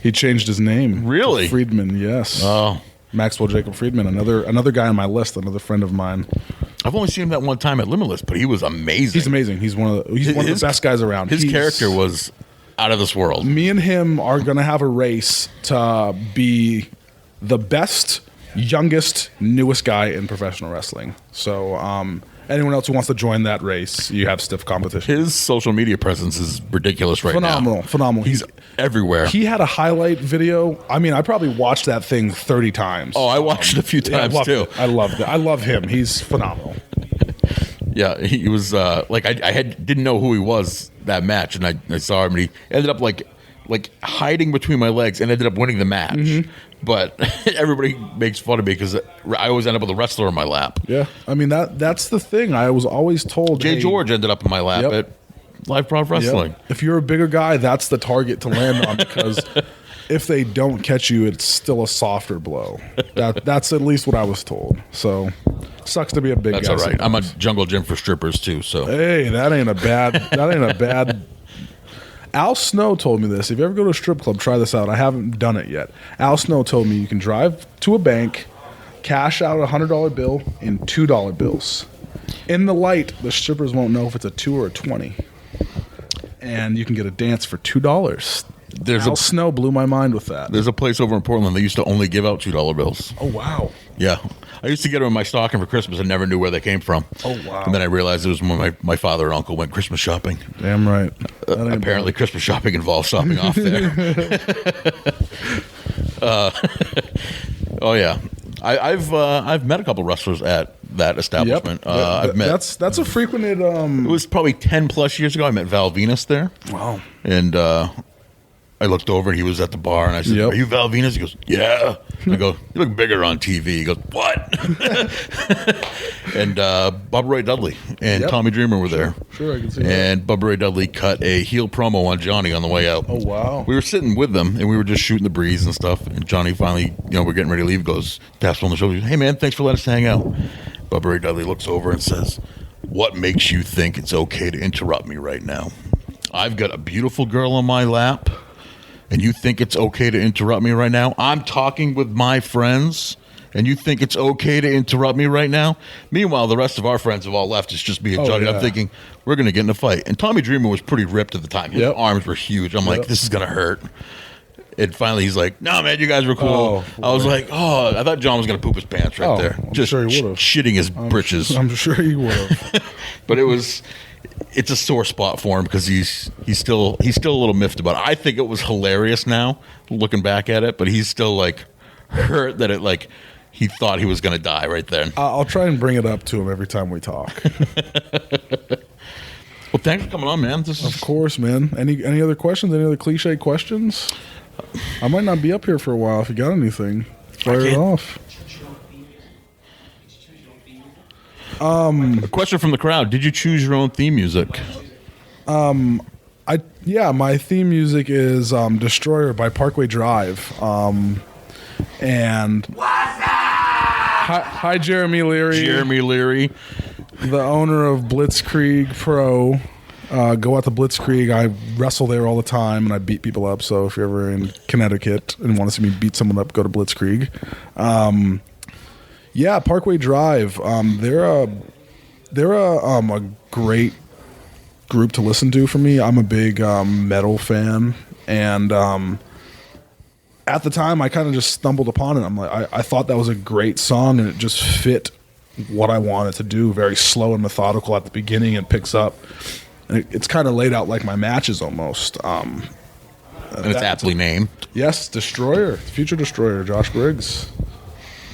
He changed his name. Really? Friedman, yes. Oh. Maxwell Jacob Friedman, another guy on my list, another friend of mine. I've only seen him that one time at Limitless, but he was amazing. He's amazing. He's one of the best guys around. His character was out of this world. Me and him are going to have a race to be the best, youngest, newest guy in professional wrestling. So anyone else who wants to join that race, you have stiff competition. His social media presence is ridiculous now. Phenomenal. He's everywhere. He had a highlight video. I mean, I probably watched that thing 30 times. Oh, I watched it a few times too. I loved it. I love him. He's phenomenal. Yeah, he was like I didn't know who he was that match, and I saw him, and he ended up like hiding between my legs, and ended up winning the match. Mm-hmm. But everybody makes fun of me because I always end up with a wrestler in my lap. Yeah, I mean that's the thing. I was always told. Jay George ended up in my lap at Live Pro Wrestling. Yep. If you're a bigger guy, that's the target to land on because if they don't catch you, it's still a softer blow. That's at least what I was told. So sucks to be a big guy. That's all right. Sometimes. I'm a jungle gym for strippers too. So hey, that ain't a bad. Al Snow told me this. If you ever go to a strip club, try this out. I haven't done it yet. Al Snow told me you can drive to a bank, cash out a $100 bill in $2 bills. In the light, the strippers won't know if it's a 2 or a 20. And you can get a dance for $2. Al Snow blew my mind with that. There's a place over in Portland that used to only give out $2 bills. Oh, wow. Yeah. I used to get them in my stocking for Christmas and never knew where they came from. Oh, wow. And then I realized it was when my father and uncle went Christmas shopping. Damn right. Apparently Christmas shopping involves stopping off there. Oh, yeah. I've met a couple wrestlers at that establishment. Yep. I've met. That's a frequented. It was probably 10 plus years ago. I met Val Venus there. Wow. And I looked over and he was at the bar and I said, "Are you Val Venus?" He goes, "Yeah." I go, "You look bigger on TV." He goes, "What?" And Bubba Ray Dudley and Tommy Dreamer were there. Sure, I can see and Bubba Ray Dudley cut a heel promo on Johnny on the way out. Oh, wow. We were sitting with them and we were just shooting the breeze and stuff. And Johnny finally, we're getting ready to leave, goes, taps on the shoulder, "Hey man, thanks for letting us hang out." Bubba Ray Dudley looks over and says, "What makes you think it's okay to interrupt me right now? I've got a beautiful girl on my lap. And you think it's okay to interrupt me right now? I'm talking with my friends, and you think it's okay to interrupt me right now?" Meanwhile, the rest of our friends have all left. It's just me and Johnny. Yeah. And I'm thinking, we're going to get in a fight. And Tommy Dreamer was pretty ripped at the time. His arms were huge. I'm like, this is going to hurt. And finally, he's like, "No, man, you guys were cool." I was like, I thought John was going to poop his pants right there. I'm Just sure he would've. shitting his britches. I'm sure he would have. But it's a sore spot for him because he's still a little miffed about it. I think it was hilarious now looking back at it, but he's still like hurt that it like he thought he was going to die right then. I'll try and bring it up to him every time we talk. Well, thanks for coming on, man. Of course, man. Any other questions? Any other cliche questions? I might not be up here for a while. If you got anything, fire it off. A question from the crowd: did you choose your own theme music? My theme music is "Destroyer" by Parkway Drive. And hi, Jeremy Leary. Jeremy Leary, the owner of Blitzkrieg Pro. Go out to Blitzkrieg. I wrestle there all the time, and I beat people up. So if you're ever in Connecticut and want to see me beat someone up, go to Blitzkrieg. Parkway Drive. They're a great group to listen to for me. I'm a big metal fan, and at the time, I kind of just stumbled upon it. I'm like, I thought that was a great song, and it just fit what I wanted to do. Very slow and methodical at the beginning, and picks up. And it's kind of laid out like my matches almost. And it's aptly named. Yes, Destroyer, Future Destroyer, Josh Briggs.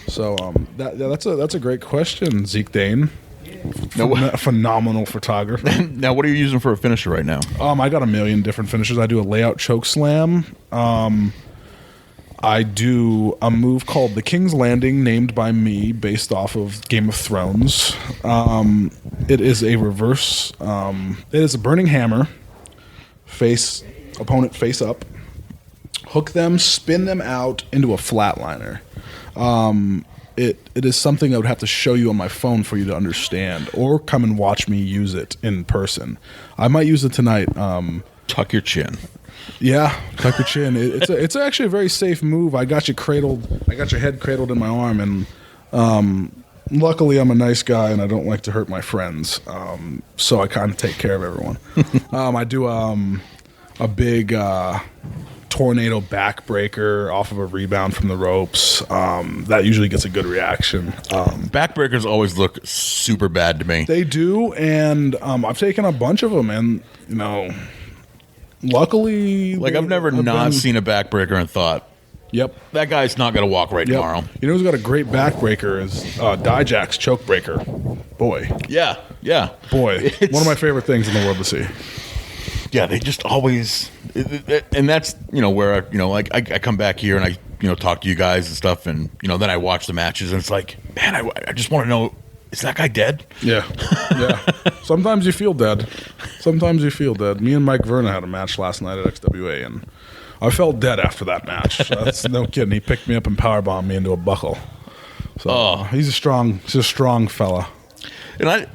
So that's a great question, Zeke Dane. Phenomenal photographer. Now, what are you using for a finisher right now? I got a million different finishers. I do a layout choke slam. I do a move called the King's Landing, named by me, based off of Game of Thrones. It is a reverse. It is a burning hammer. Opponent face up. Hook them, spin them out into a flatliner. It is something I would have to show you on my phone for you to understand, or come and watch me use it in person. I might use it tonight. Tuck your chin. Yeah, tuck your chin. It's actually a very safe move. I got you cradled. I got your head cradled in my arm, and luckily I'm a nice guy and I don't like to hurt my friends. So I kind of take care of everyone. I do a big tornado backbreaker off of a rebound from the ropes. That usually gets a good reaction. Backbreakers always look super bad to me. They do, and I've taken a bunch of them, and luckily, I've never seen a backbreaker and thought, yep, that guy's not going to walk right tomorrow. You know who's got a great backbreaker is Dijack's choke breaker. Boy, yeah, boy, one of my favorite things in the world to see. Yeah, they just always, and that's where I come back here and I talk to you guys and stuff, and then I watch the matches and it's like, man, I just want to know, is that guy dead? Yeah. Sometimes you feel dead. Me and Mike Verna had a match last night at XWA, and I felt dead after that match. That's no kidding. He picked me up and powerbombed me into a buckle. So he's a strong fella. And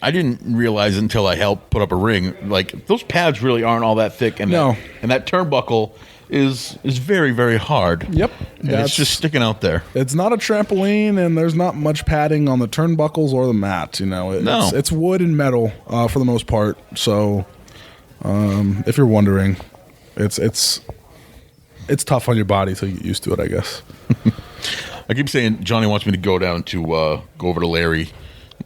I didn't realize until I helped put up a ring, like those pads really aren't all that thick, and that turnbuckle is very, very hard. Yep. And it's just sticking out there. It's not a trampoline, and there's not much padding on the turnbuckles or the mat. It's wood and metal for the most part. So if you're wondering, it's tough on your body till you get used to it, I guess. I keep saying Johnny wants me to go down to go over to Larry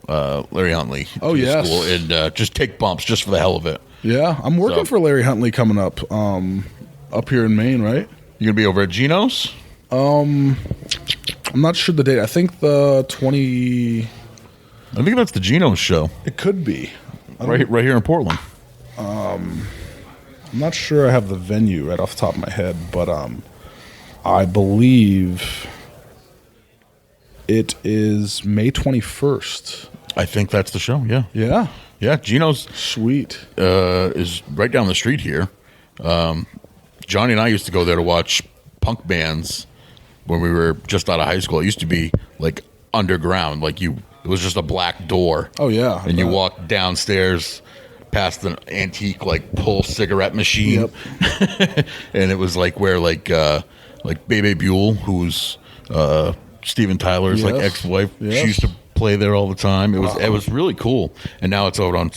Huntley. Oh, yes. School and just take bumps just for the hell of it. Yeah, I'm working for Larry Huntley coming up here in Maine, right? You gonna be over at Gino's? I'm not sure the date. I think the 20. I think that's the Gino's show. It could be right here in Portland. I'm not sure I have the venue right off the top of my head, but I believe it is May 21st. I think that's the show. Yeah. Gino's sweet is right down the street here. Johnny and I used to go there to watch punk bands when we were just out of high school. It used to be like underground, it was just a black door. Oh yeah, and you walk downstairs past an antique pull cigarette machine. Yep. And it was where Bebe Buell, who's Steven Tyler's ex-wife, she used to play there all the time. It was really cool. And now it's out on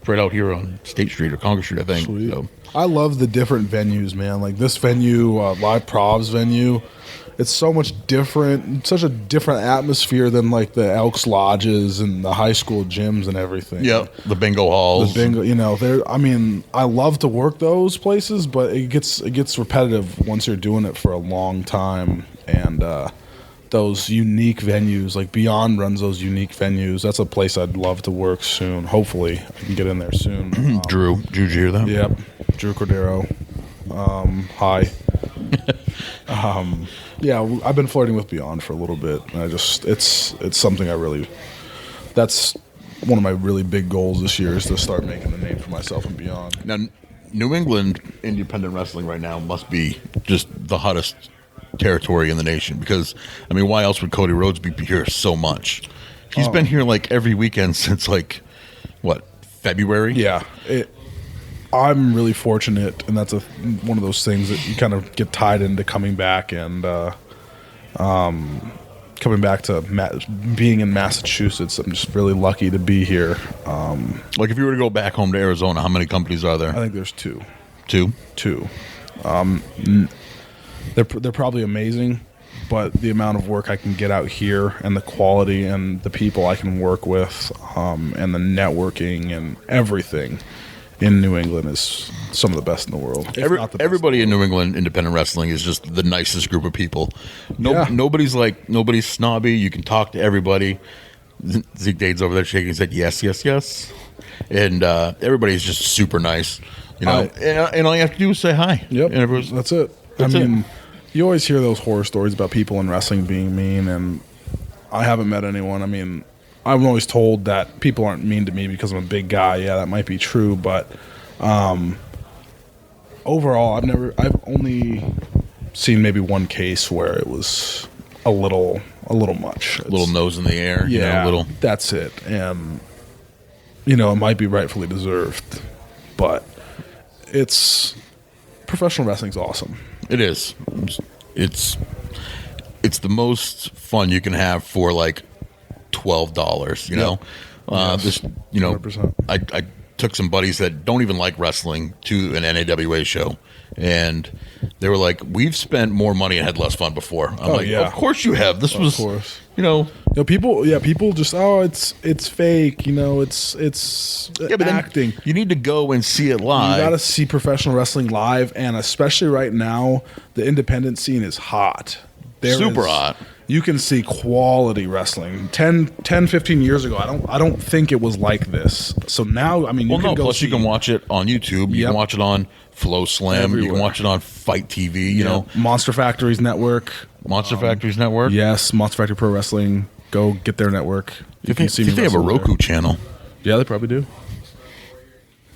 right out here on State Street or Congress Street, I think. Sweet. So. I love the different venues, man. Like this venue, Live Prov's venue, it's so much different, such a different atmosphere than the Elks Lodges and the high school gyms and everything. Yeah, the bingo halls. I love to work those places, but it gets repetitive once you're doing it for a long time. And those unique venues, Beyond runs those unique venues. That's a place I'd love to work soon. Hopefully, I can get in there soon. Drew, did you hear that? Yep, Drew Cordero. Hi. I've been flirting with Beyond for a little bit. And it's something that's one of my really big goals this year is to start making a name for myself and Beyond. Now, New England independent wrestling right now must be just the hottest territory in the nation, because why else would Cody Rhodes be here so much? He's been here every weekend since February. Yeah, I'm really fortunate, and that's one of those things that you kind of get tied into coming back and coming back to being in Massachusetts. I'm just really lucky to be here. If you were to go back home to Arizona, how many companies are there? I think there's two. Two. They're probably amazing, but the amount of work I can get out here and the quality and the people I can work with and the networking and everything in New England is some of the best in the world. Everybody in New England independent wrestling is just the nicest group of people. Nobody's snobby. You can talk to everybody. Zeke Dade's over there shaking his head, yes. And everybody's just super nice. And all you have to do is say hi. Yep, and that's it. you always hear those horror stories about people in wrestling being mean, and I haven't met anyone. I mean, I'm always told that people aren't mean to me because I'm a big guy. Yeah, that might be true, but overall, I've only seen maybe one case where it was a little much. A little nose in the air. Yeah, a little. That's it. And it might be rightfully deserved, but professional wrestling's awesome. It is. It's the most fun you can have for like $12. Yes. 100%. I took some buddies that don't even like wrestling to an NAWA show, and they were like, "We've spent more money and had less fun before." I'm like, yeah. "Of course you have. This was, Of course. People just it's fake. It's but acting. You need to go and see it live. You got to see professional wrestling live, and especially right now, the independent scene is hot. Super hot. You can see quality wrestling. 10, 15 years ago, I don't think it was like this. So now, I mean, you can go plus see. you can watch it on YouTube. You can watch it on Flow Slam. Everywhere. You can watch it on Fight TV. You know, Monster Factory's network. Monster Factory's network. Yes, Monster Factory Pro Wrestling. Go get their network. You can see they have a Roku channel. Yeah, they probably do.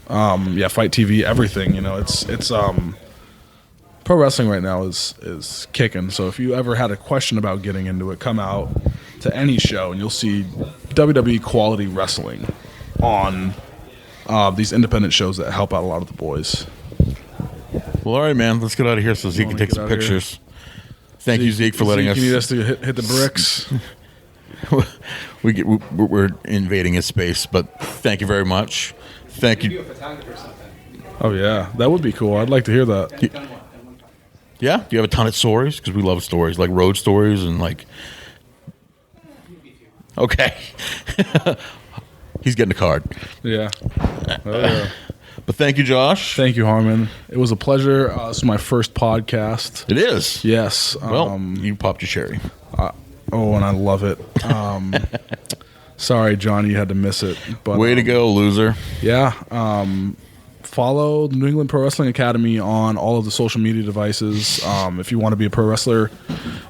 Fight TV, everything. It's pro wrestling right now is kicking. So if you ever had a question about getting into it, come out to any show and you'll see WWE quality wrestling on these independent shows that help out a lot of the boys. Well, all right, man. Let's get out of here so Zeke can take some pictures. Thank you, Zeke, for letting us. You need us to hit the bricks. We're invading his space, but thank you very much. Thank you. Oh yeah, that would be cool. I'd like to hear that. Yeah, do you have a ton of stories? Because we love stories, like road stories and like. Okay, he's getting a card. Yeah. Oh, yeah. But thank you, Josh. Thank you, Harmon. It was a pleasure. This is my first podcast. It is. Yes. Well, you popped your cherry. And I love it. Sorry, Johnny, you had to miss it. But way to go, loser. Yeah. Follow the New England Pro Wrestling Academy on all of the social media devices. If you want to be a pro wrestler,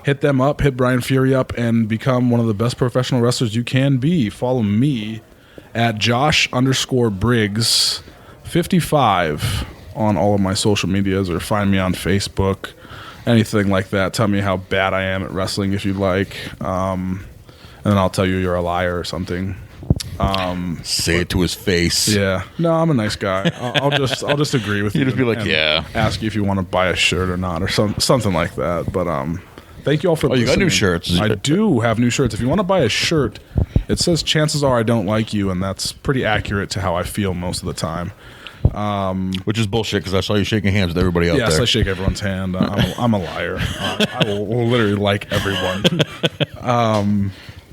hit them up, hit Brian Fury up, and become one of the best professional wrestlers you can be. Follow me at Josh_Briggs 55 on all of my social medias, or find me on Facebook, anything like that. Tell me how bad I am at wrestling if you'd like, and then I'll tell you you're a liar or something. Say it to his face. Yeah, no, I'm a nice guy. I'll just agree with you. You just be like, and yeah. Ask you if you want to buy a shirt or not, or something like that. But thank you all for. You got new shirts. I do have new shirts. If you want to buy a shirt, it says "Chances are I don't like you," and that's pretty accurate to how I feel most of the time. Which is bullshit, because I saw you shaking hands with everybody out there. Yes, I shake everyone's hand. I'm a liar. I will literally like everyone.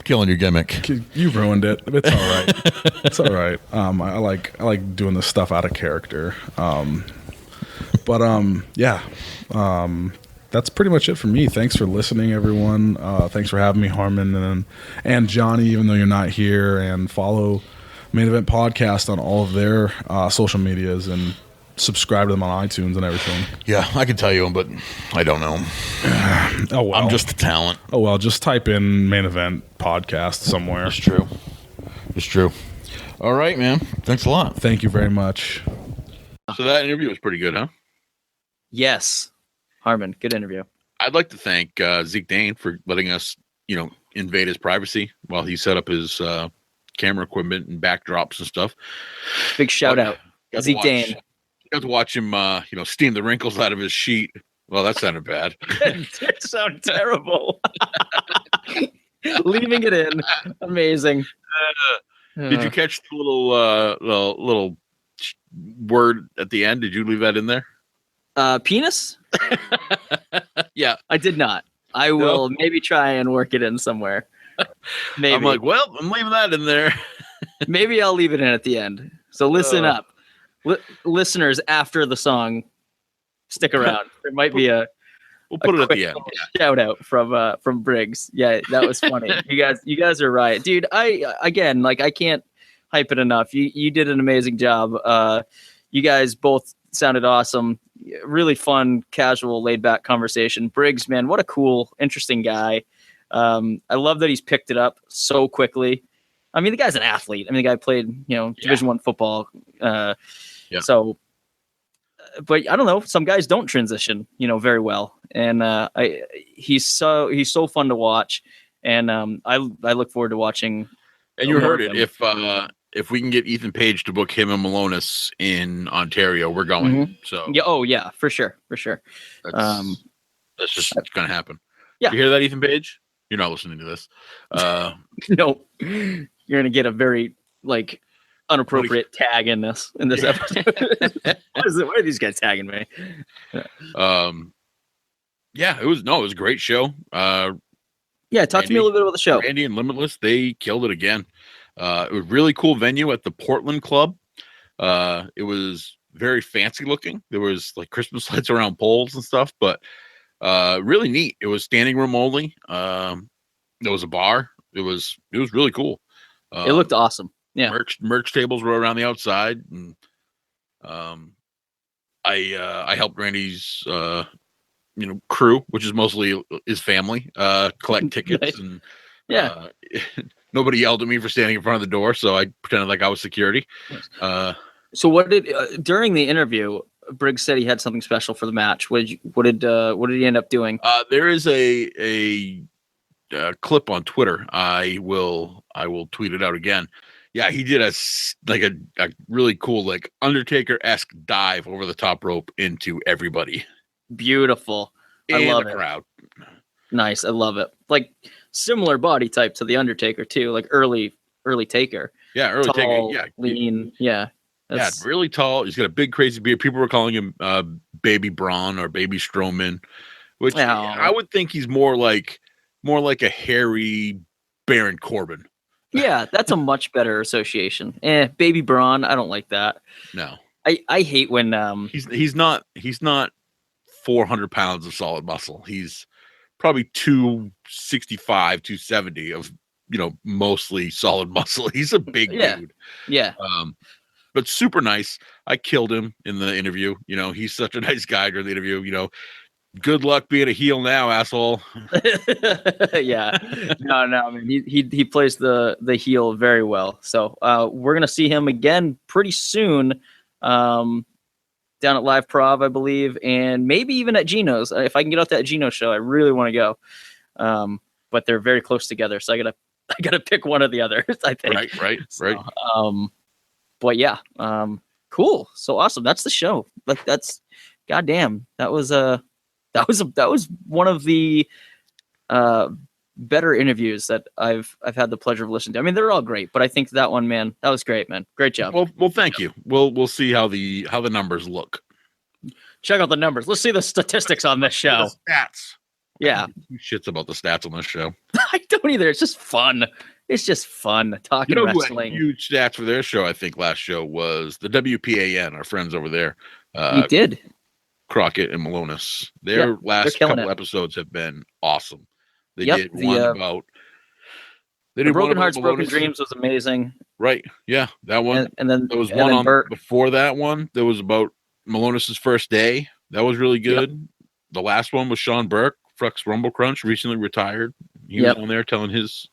Killing your gimmick. You ruined it. It's all right. It's all right. I like doing this stuff out of character. That's pretty much it for me. Thanks for listening, everyone. Thanks for having me, Harmon and Johnny, even though you're not here. And follow Main Event Podcast on all of their social medias, and subscribe to them on iTunes and everything. Yeah, I can tell you, but I don't know. Oh well, I'm just a talent. Oh well, just type in Main Event Podcast somewhere. It's true. It's true. All right, man. Thanks a lot. Thank you very much. So that interview was pretty good, huh? Yes. Harmon, good interview. I'd like to thank Zeke Dane for letting us, invade his privacy while he set up his camera equipment and backdrops and stuff. Big shout out. Zeke Dane. Got to watch him, steam the wrinkles out of his sheet. Well, that sounded bad. It did sound terrible. Leaving it in. Amazing. Did you catch the little word at the end? Did you leave that in there? Penis? Yeah. I did not. I will maybe try and work it in somewhere. Maybe. I'm like, well, I'm leaving that in there. Maybe I'll leave it in at the end. So listen up. Listeners, after the song, stick around. There might be we'll put it at the end. Shout out from Briggs. Yeah, that was funny. You guys are right, dude. I can't hype it enough. You did an amazing job. You guys both sounded awesome. really fun, casual, laid back conversation. Briggs, man, what a cool, interesting guy. I love that he's picked it up so quickly. I mean, the guy's an athlete. I mean, the guy played, Division I football. So, but I don't know. Some guys don't transition, very well. And he's so fun to watch. And I look forward to watching. And you heard it. If we can get Ethan Page to book him and Malonis in Ontario, we're going. Mm-hmm. So yeah, oh yeah, for sure. That's just going to happen. Yeah, you hear that, Ethan Page? You're not listening to this. No, you're going to get a very unappropriate tag in this episode. What are these guys tagging me? Yeah, it was a great show. Yeah, talk to me a little bit about the show. Randy and Limitless, they killed it again. It was a really cool venue at the Portland Club. It was very fancy looking. There was Christmas lights around poles and stuff, but really neat. It was standing room only. There was a bar. It was really cool. It looked awesome. Yeah, merch tables were around the outside, and I helped Randy's crew, which is mostly his family, collect tickets. Nice. And nobody yelled at me for standing in front of the door, so I pretended like I was security. So what did during the interview, Briggs said he had something special for the match. What did he end up doing? There is a clip on Twitter. I will tweet it out again. Yeah, he did a really cool Undertaker-esque dive over the top rope into everybody. Beautiful. I love it. Crowd. Nice. I love it. Similar body type to the Undertaker too, early Taker. Yeah, early tall, Taker. Yeah, lean. Yeah. Really tall. He's got a big crazy beard. People were calling him Baby Braun or Baby Strowman, which I would think he's more like a hairy Baron Corbin. Yeah, that's a much better association. Baby Braun, I don't like that. No. I hate when he's not 400 pounds of solid muscle. He's probably 265, 270 of mostly solid muscle. He's a big dude. Yeah. But super nice. I killed him in the interview. He's such a nice guy during the interview. Good luck being a heel now, asshole. Yeah. No. I mean, he plays the heel very well. So we're gonna see him again pretty soon. Down at Live Prov, I believe, and maybe even at Gino's. If I can get out that Gino show, I really want to go. But they're very close together, so I gotta pick one or the other. I think. Right. But yeah, cool. So awesome. That's the show. That's goddamn. That was one of the better interviews that I've had the pleasure of listening to. I mean, they're all great, but I think that one, man, that was great, man. Great job. Well, thank you. We'll see how the numbers look. Check out the numbers. Let's see the statistics on this show. The stats. Yeah. Who shits about the stats on this show? I don't either. It's just fun. It's just fun talking wrestling. Who had huge stats for their show, I think last show was the WPAN, our friends over there. We did. Crockett and Malonis. Their last couple episodes have been awesome. They did one about Broken Hearts, Broken Dreams was amazing. Right. Yeah. That one. And then there was one on before that one. There was about Malonis' first day. That was really good. Yep. The last one was Sean Burke, Frux Rumble Crunch, recently retired. He was on there telling his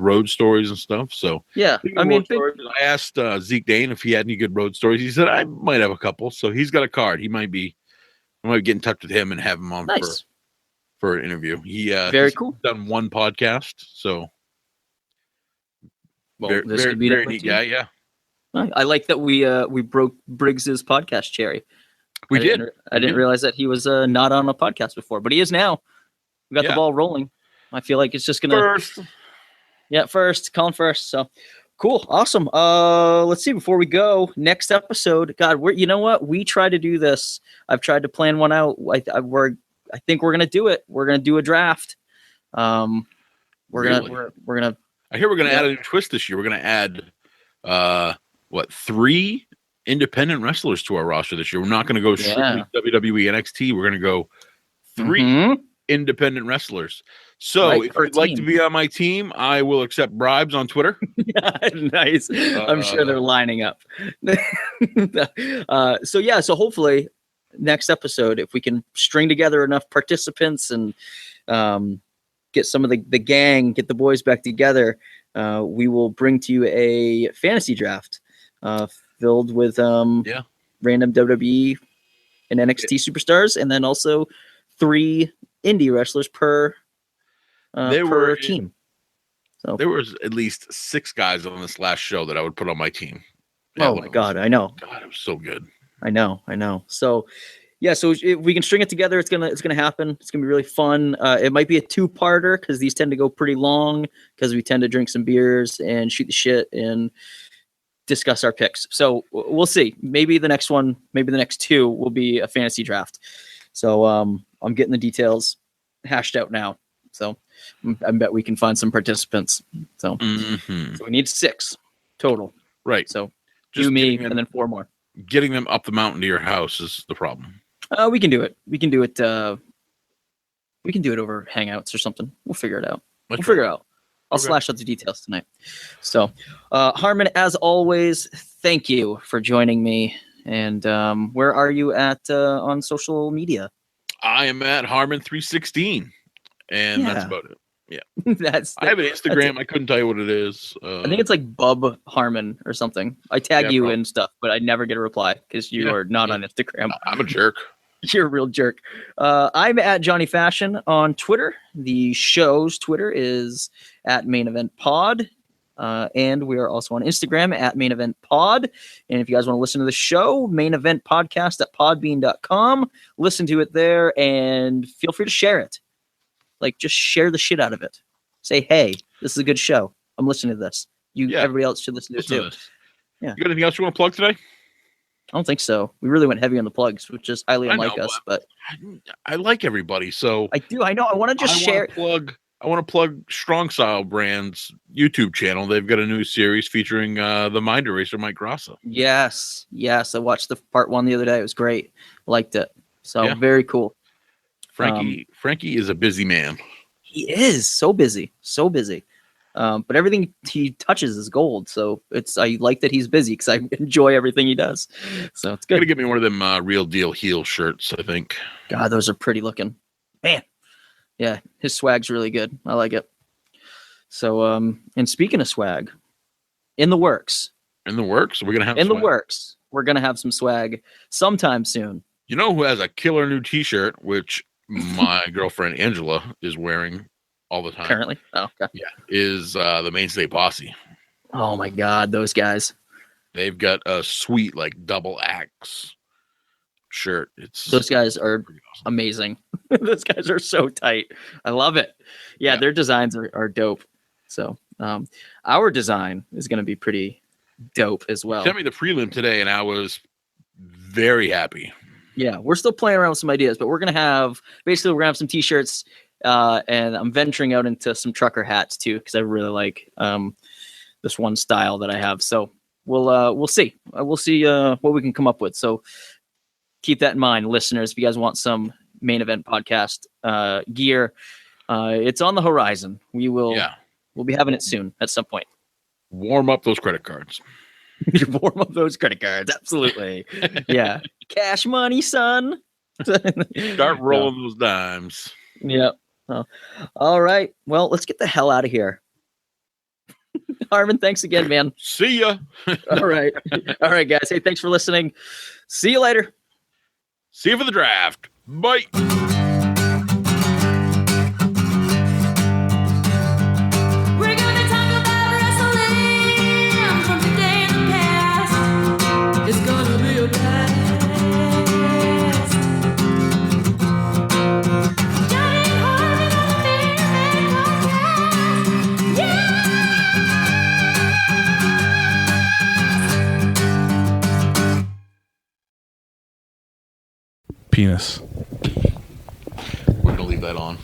road stories and stuff. So yeah, I mean, I asked Zeke Dane if he had any good road stories. He said I might have a couple. So he's got a card. I might get in touch with him and have him on for an interview. He's cool. Done one podcast, so this could be very neat guy. Yeah, I like that we broke Briggs's podcast cherry. I didn't realize that he was not on a podcast before, but he is now. We got the ball rolling. I feel like it's just gonna Colin first. So cool, awesome. Let's see. Before we go, next episode. God, you know what? We try to do this. I've tried to plan one out. I think we're gonna do it. We're gonna do a draft. We're gonna. I hear we're gonna add a new twist this year. We're gonna add 3 independent wrestlers to our roster this year. We're not gonna go strictly WWE NXT. We're gonna go 3 independent wrestlers. So if you'd like to be on my team, I will accept bribes on Twitter. Nice. I'm sure they're lining up. So hopefully next episode, if we can string together enough participants and get some of the gang, get the boys back together, we will bring to you a fantasy draft filled with random WWE and NXT superstars, and then also 3 indie wrestlers per team. So there was at least 6 guys on this last show that I would put on my team. Oh my God, I know. God, it was so good. I know. So yeah, so if we can string it together, it's gonna happen. It's gonna be really fun. It might be a 2-parter because these tend to go pretty long because we tend to drink some beers and shoot the shit and discuss our picks. So we'll see. Maybe the next one, maybe the next 2 will be a fantasy draft. So I'm getting the details hashed out now. So I bet we can find some participants. So, so we need 6 total. Right. So Just you, me, and then 4 more. Getting them up the mountain to your house is the problem. We can do it. We can do it. We can do it over Hangouts or something. We'll figure it out. We'll figure it out. I'll slash out the details tonight. So, Harmon, as always, thank you for joining me. And where are you at on social media? I am at Harmon316, and that's about it. Yeah, I have an Instagram. I couldn't tell you what it is. I think it's like Bub Harmon or something. I tag you in stuff, but I never get a reply because you are not on Instagram. I'm a jerk. You're a real jerk. I'm at Johnny Fashion on Twitter. The show's Twitter is at Main Event Pod. And we are also on Instagram at Main Event Pod. And if you guys want to listen to the show, Main Event Podcast at podbean.com. Listen to it there and feel free to share it. Like, just share the shit out of it. Say, hey, this is a good show. I'm listening to this. Everybody else should listen to it too. Yeah. You got anything else you want to plug today? I don't think so. We really went heavy on the plugs, which is highly unlike us. But I like everybody, so I do. I know. I want to just share. I want to plug Strong Style Brand's YouTube channel. They've got a new series featuring the Mind Eraser, Mike Grassa. Yes. I watched the part 1 the other day. It was great. Liked it. So very cool. Frankie is a busy man. He is so busy. But everything he touches is gold. So I like that he's busy because I enjoy everything he does. So it's good. Gotta get me one of them real deal heel shirts, I think. God, those are pretty looking. Man. Yeah, his swag's really good. I like it. So, and speaking of swag, in the works. We're gonna have We're gonna have some swag sometime soon. You know who has a killer new T-shirt, which my girlfriend Angela is wearing all the time currently? Oh, okay. Yeah, is the Mainstay Posse. Oh my God, those guys! They've got a sweet double axe shirt. Those guys are amazing. Those guys are so tight. I love it. Yeah. Their designs are dope. So our design is going to be pretty dope as well. Sent me the prelim today, and I was very happy. Yeah, we're still playing around with some ideas, but we're gonna have some T-shirts, and I'm venturing out into some trucker hats too because I really like this one style that I have. So we'll see. We'll see what we can come up with. So keep that in mind, listeners. If you guys want some Main Event Podcast gear, it's on the horizon. We'll be having it soon at some point. Warm up those credit cards. Warm up those credit cards. Absolutely. Yeah. Cash money, son. Start rolling those dimes. Yep. Oh. All right. Well, let's get the hell out of here. Harmon, thanks again, man. See ya. All right. All right, guys. Hey, thanks for listening. See you later. See you for the draft. Bye. Penis. We're gonna leave that on.